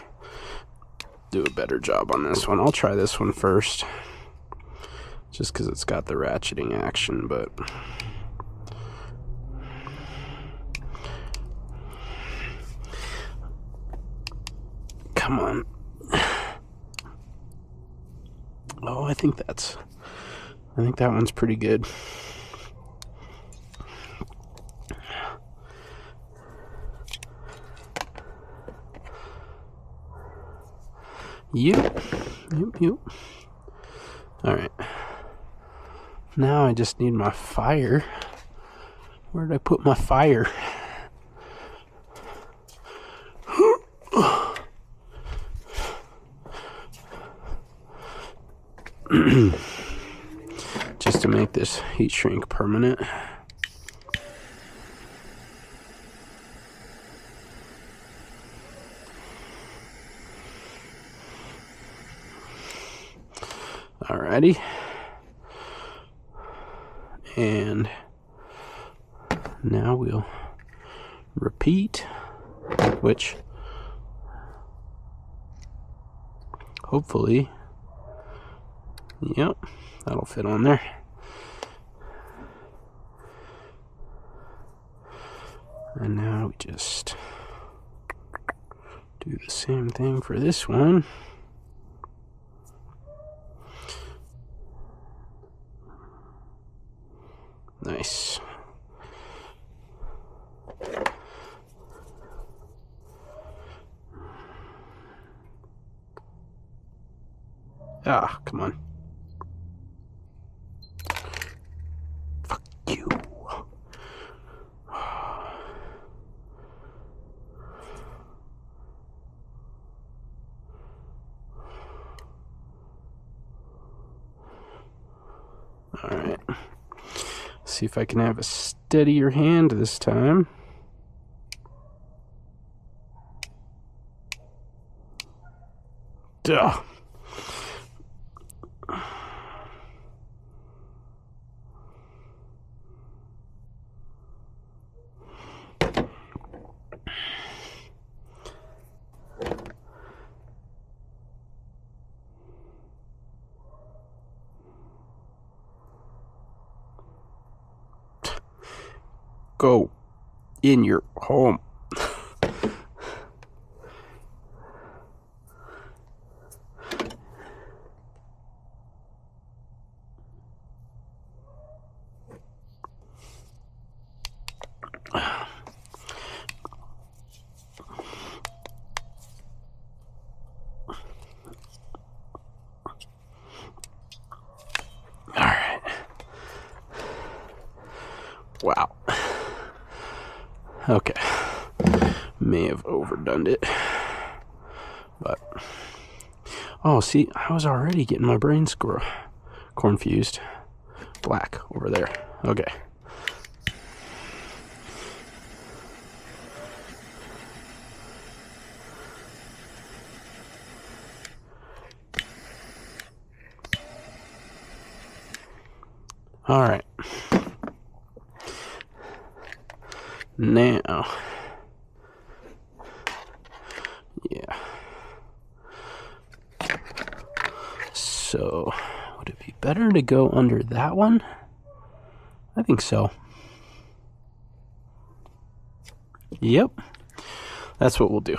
do a better job on this one. I'll try this one first, just because it's got the ratcheting action, but come on. Oh, I think that one's pretty good. Yep. All right. Now I just need my fire. Where did I put my fire? Just to make this heat shrink permanent. Alrighty. And now we'll repeat, which hopefully, yep, that'll fit on there. And now we just do the same thing for this one. Nice. Ah, come on. Fuck you. All right. See if I can have a steadier hand this time. Duh. Go in your home. All right. Wow. Okay. May have overdone it. But oh, see, I was already getting my brain confused. Black over there. Okay. All right. Now, yeah. So, would it be better to go under that one? I think so. Yep. That's what we'll do.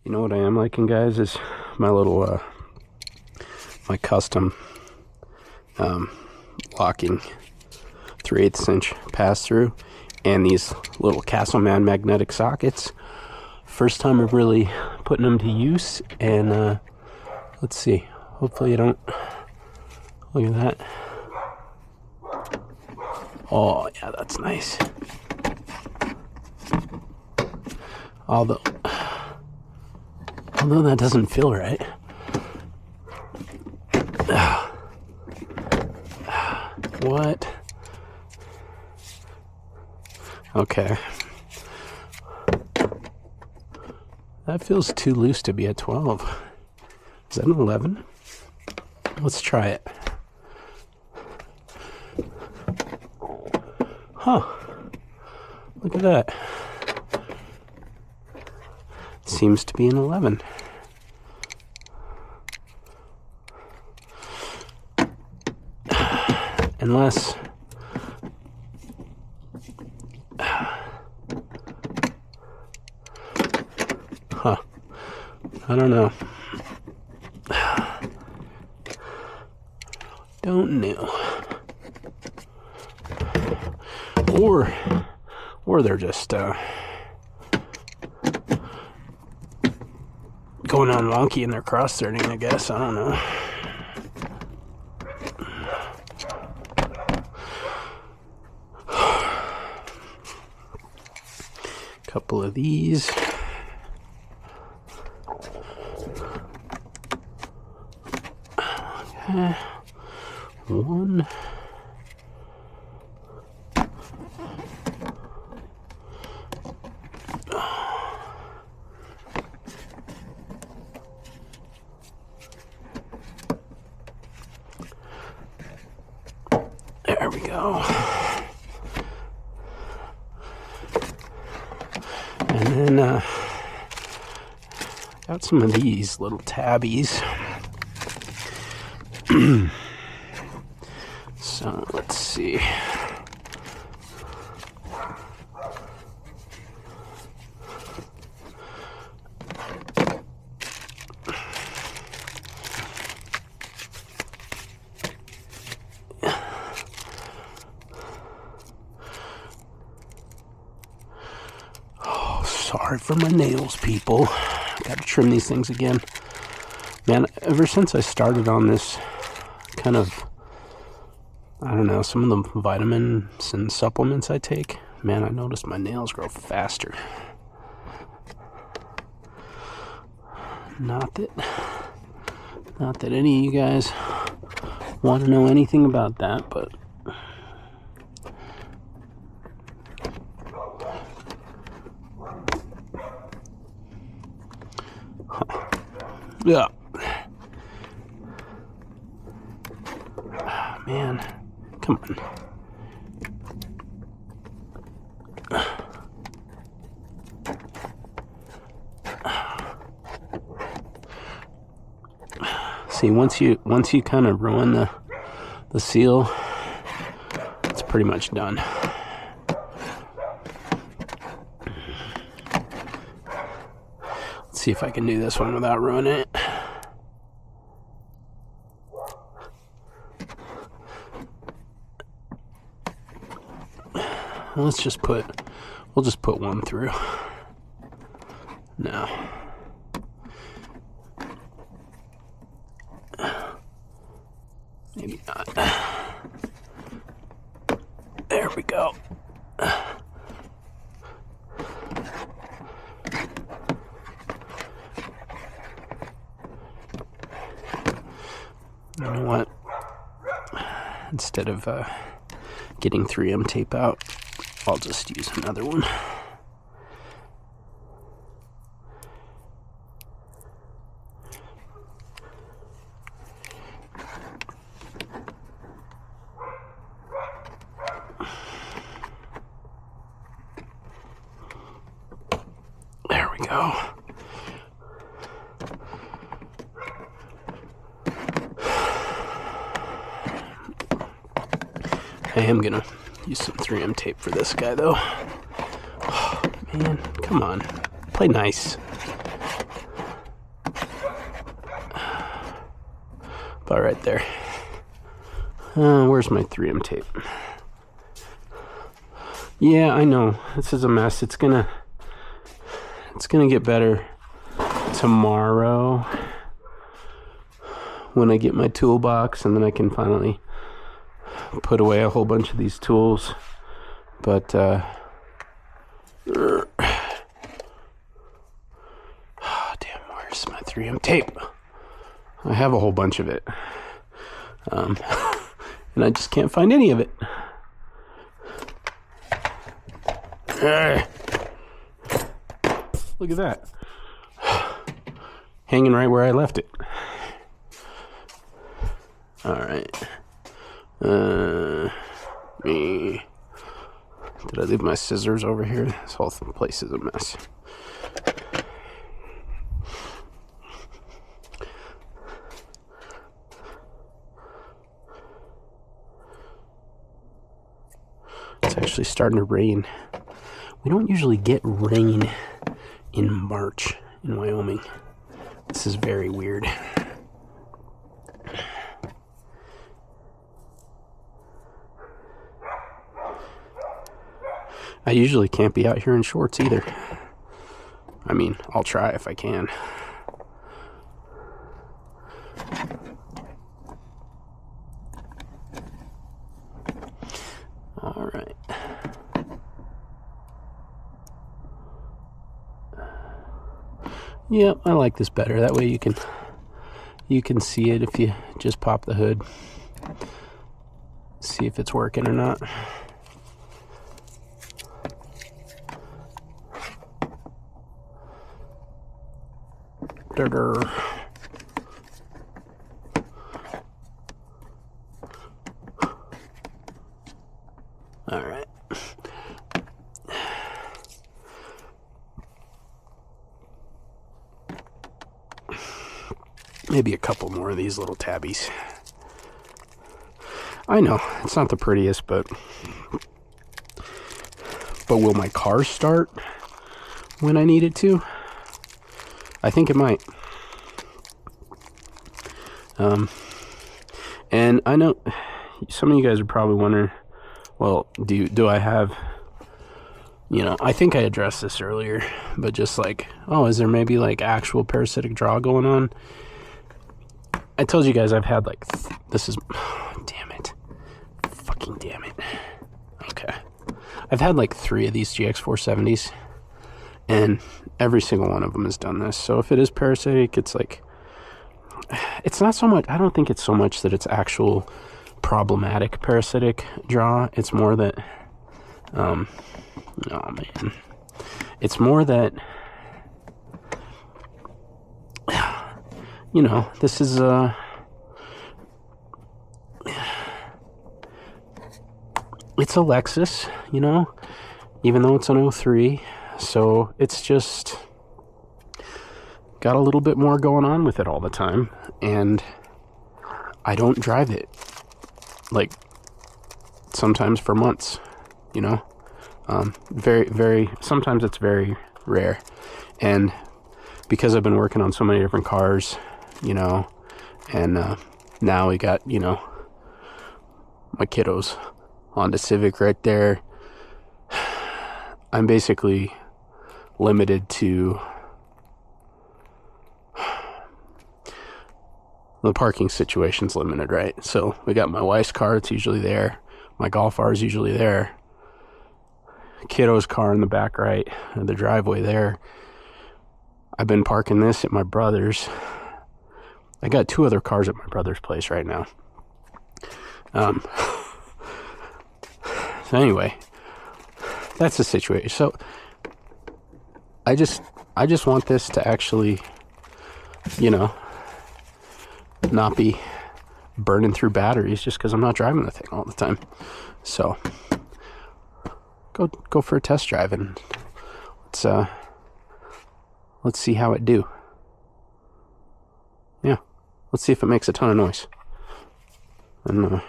You know what I am liking, guys, is my little, my custom locking 3/8 inch pass-through and these little Castleman magnetic sockets. First time of really putting them to use, and let's see, hopefully you don't, look at that. Oh yeah, that's nice. Although that doesn't feel right. What? Okay. That feels too loose to be a 12. Is that an 11? Let's try it. Huh. Look at that. Seems to be an 11. Unless... Huh. I don't know. Don't know. Or they're just going on wonky and they're cross-threading, I guess. I don't know. Couple of these. Okay. One. There we go. And then got some of these little tabbies. So let's see. Sorry for my nails, people. Gotta trim these things again. Man, ever since I started on this kind of, I don't know, some of the vitamins and supplements I take, man, I noticed my nails grow faster. Not that any of you guys want to know anything about that, but yeah. Oh, man, come on. See, once you kind of ruin the seal, it's pretty much done. Let's see if I can do this one without ruining it. We'll just put one through. No. Maybe not. There we go. You know what? Instead of getting 3M tape out, I'll just use another one. There we go. I am gonna use some 3M tape for this guy, though. Oh, man, come on. Play nice. About right there. Where's my 3M tape? Yeah, I know. This is a mess. It's gonna get better tomorrow when I get my toolbox, and then I can finally put away a whole bunch of these tools. But damn, where's my 3M tape? I have a whole bunch of it, and I just can't find any of it. Look at that, hanging right where I left it. All right. Me. Did I leave my scissors over here? This whole place is a mess. It's actually starting to rain. We don't usually get rain in March in Wyoming. This is very weird. I usually can't be out here in shorts either. I mean, I'll try if I can. All right. Yeah, I like this better. That way you can see it if you just pop the hood. See if it's working or not. All right. Maybe a couple more of these little tabbies. I know it's not the prettiest, but will my car start when I need it to? I think it might. And I know some of you guys are probably wondering, well, do I have, I think I addressed this earlier, but just like, oh, is there maybe like actual parasitic draw going on? I told you guys I've had like, damn it. Fucking damn it. Okay. I've had like 3 of these GX470s, and every single one of them has done this. So if it is parasitic, it's like, it's not so much, I don't think it's so much that it's actual problematic parasitic draw. It's more that, oh man. It's more that, this is it's a Lexus, even though it's an 03. So it's just got a little bit more going on with it all the time, and I don't drive it like sometimes for months, very, very, sometimes it's very rare. And because I've been working on so many different cars, and now we got, my kiddos on the Civic right there, I'm basically limited to the parking situation's limited, right? So we got my wife's car, it's usually there. My Golf R is usually there. Kiddo's car in the back right, the driveway there. I've been parking this at my brother's. I got 2 other cars at my brother's place right now. So anyway, that's the situation. So I just want this to actually, not be burning through batteries just because I'm not driving the thing all the time. So go for a test drive and let's see how it do. Yeah, let's see if it makes a ton of noise, and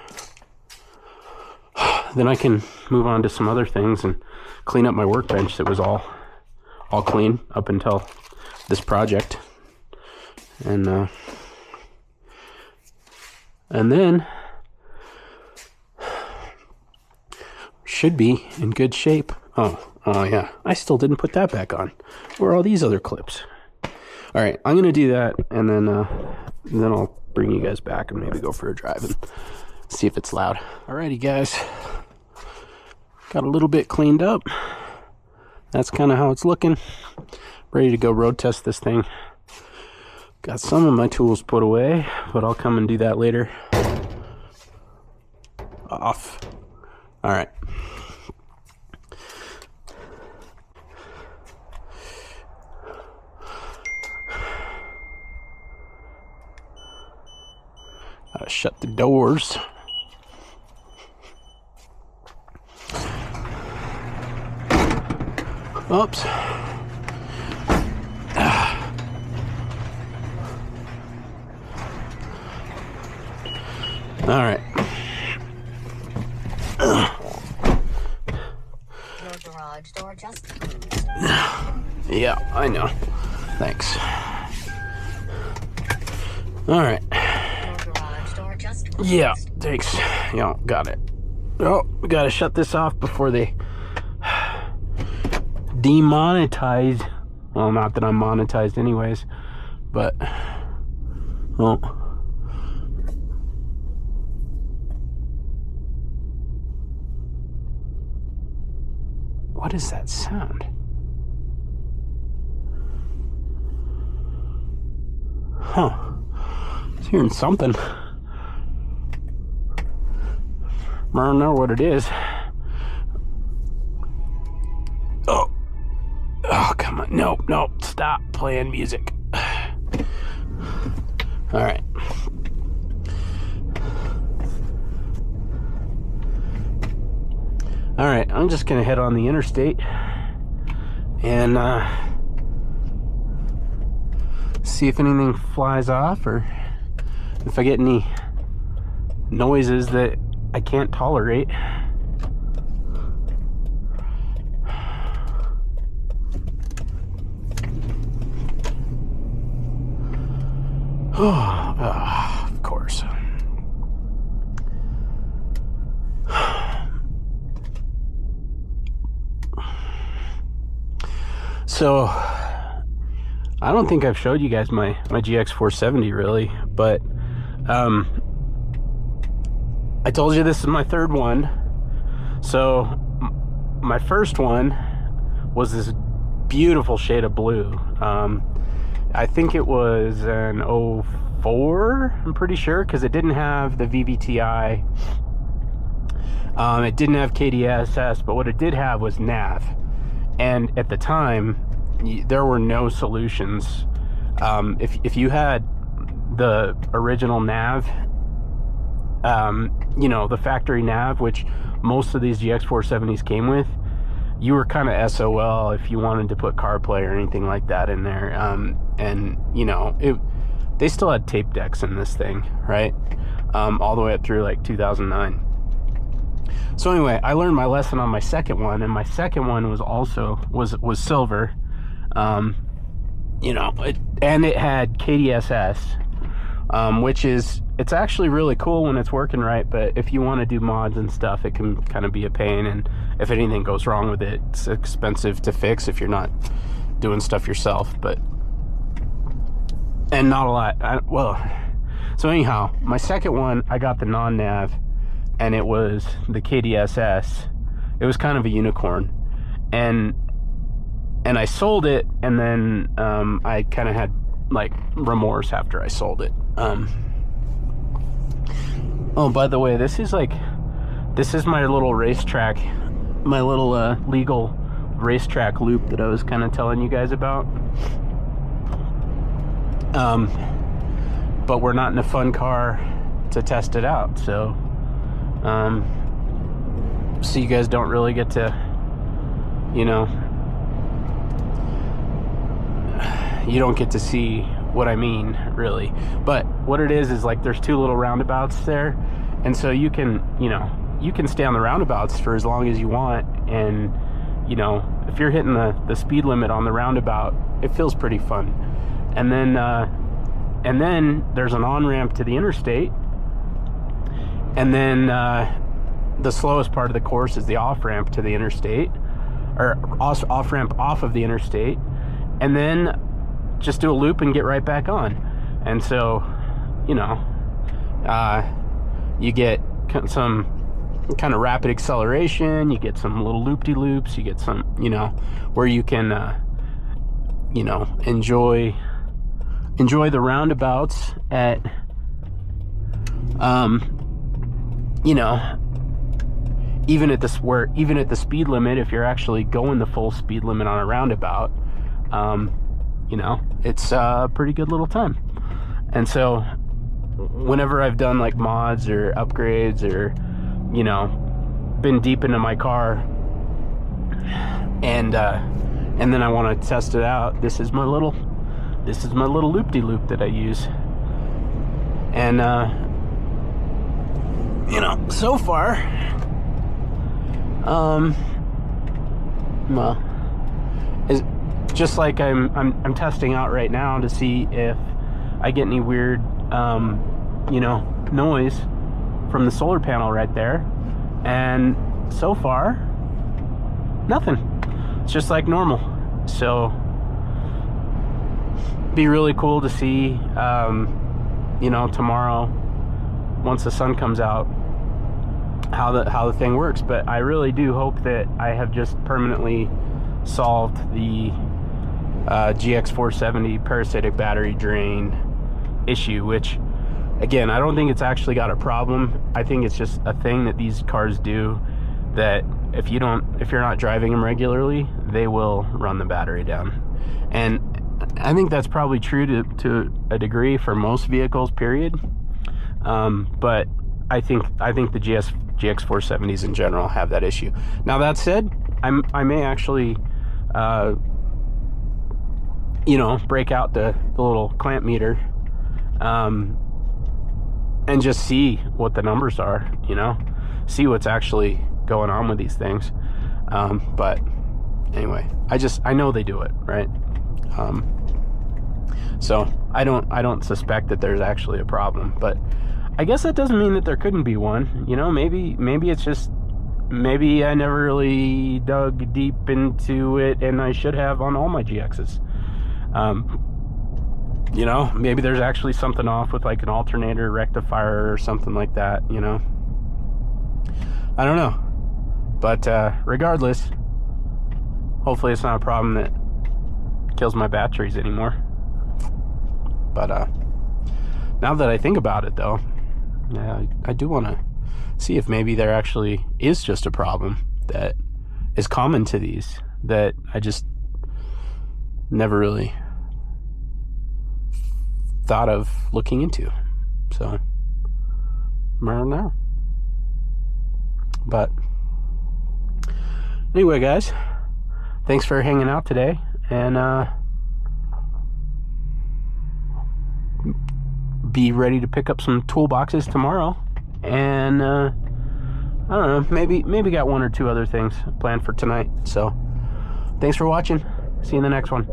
then I can move on to some other things and clean up my workbench that was all clean up until this project. And And then should be in good shape. Oh yeah, I still didn't put that back on. Where are all these other clips? All right, I'm gonna do that, and then I'll bring you guys back and maybe go for a drive and see if it's loud. Alrighty, guys, got a little bit cleaned up. That's kind of how it's looking. Ready to go road test this thing. Got some of my tools put away, but I'll come and do that later. Off. All right. Gotta shut the doors. Oops. All right. Your garage door just closed. Yeah, I know. Thanks. All right. Your garage door just closed. Yeah, thanks. Yeah, got it. Oh, we gotta shut this off before they demonetize. Well, not that I'm monetized anyways, but well. What is that sound? Huh. I was hearing something. I don't know what it is. Oh. Oh, come on. Nope, nope. Stop playing music. All right. All right, I'm just gonna head on the interstate and see if anything flies off or if I get any noises that I can't tolerate. Oh, of course. So, I don't think I've showed you guys my GX470 really, but I told you this is my third one. So, my first one was this beautiful shade of blue. I think it was an 04, I'm pretty sure, because it didn't have the VVTi. It didn't have KDSS, but what it did have was nav. And at the time, there were no solutions. If you had the original nav, you know, the factory nav, which most of these GX470s came with, you were kind of SOL if you wanted to put CarPlay or anything like that in there. And you know, they still had tape decks in this thing, right? All the way up through like 2009. So anyway, I learned my lesson on my second one, and my second one was also was silver. You know, it had KDSS, which is, it's actually really cool when it's working right, but if you want to do mods and stuff, it can kind of be a pain, and if anything goes wrong with it, it's expensive to fix if you're not doing stuff yourself, and not a lot. So anyhow, my second one, I got the non-nav, and it was the KDSS. It was kind of a unicorn, and I sold it, and then I kind of had like remorse after I sold it. Oh, by the way, this is my little racetrack, my little legal racetrack loop that I was kind of telling you guys about. But we're not in a fun car to test it out, so you guys don't really get to, you know, you don't get to see what I mean, really. But what it is like there's two little roundabouts there, and so you can, you know, you can stay on the roundabouts for as long as you want, and you know, if you're hitting the speed limit on the roundabout, it feels pretty fun. And then there's an on-ramp to the interstate, And then the slowest part of the course is the off-ramp to the interstate, or off-ramp off of the interstate, and then just do a loop and get right back on. And so, you know, you get some kind of rapid acceleration, you get some little loop-de-loops, you get some, you know, where you can, you know, enjoy the roundabouts at, you know, even at the speed limit, if you're actually going the full speed limit on a roundabout, you know, it's a pretty good little time. And so whenever I've done like mods or upgrades, or, you know, been deep into my car, and then I want to test it out, this is my little loop-de-loop that I use. And you know, so far, well, is just like I'm testing out right now to see if I get any weird, you know, noise from the solar panel right there, and so far, nothing. It's just like normal. So, be really cool to see, you know, tomorrow, once the sun comes out, how the thing works. But I really do hope that I have just permanently solved the GX470 parasitic battery drain issue, which, again, I don't think it's actually got a problem. I think it's just a thing that these cars do, that if you're not driving them regularly, they will run the battery down. And I think that's probably true to a degree for most vehicles, period. But I think the GX470s in general have that issue. Now, that said, I may actually, you know, break out the little clamp meter, and just see what the numbers are, you know, see what's actually going on with these things. But anyway, I know they do it, right? So I don't suspect that there's actually a problem, but I guess that doesn't mean that there couldn't be one. You know, maybe it's just, maybe I never really dug deep into it, and I should have on all my GXs. You know, maybe there's actually something off with like an alternator rectifier or something like that, you know. I don't know. But regardless, hopefully it's not a problem that kills my batteries anymore. But now that I think about it, though, yeah, I do want to see if maybe there actually is just a problem that is common to these that I just never really thought of looking into. So, I don't know. But anyway, guys, thanks for hanging out today, and be ready to pick up some toolboxes tomorrow. And I don't know, maybe got one or two other things planned for tonight. So thanks for watching. See you in the next one.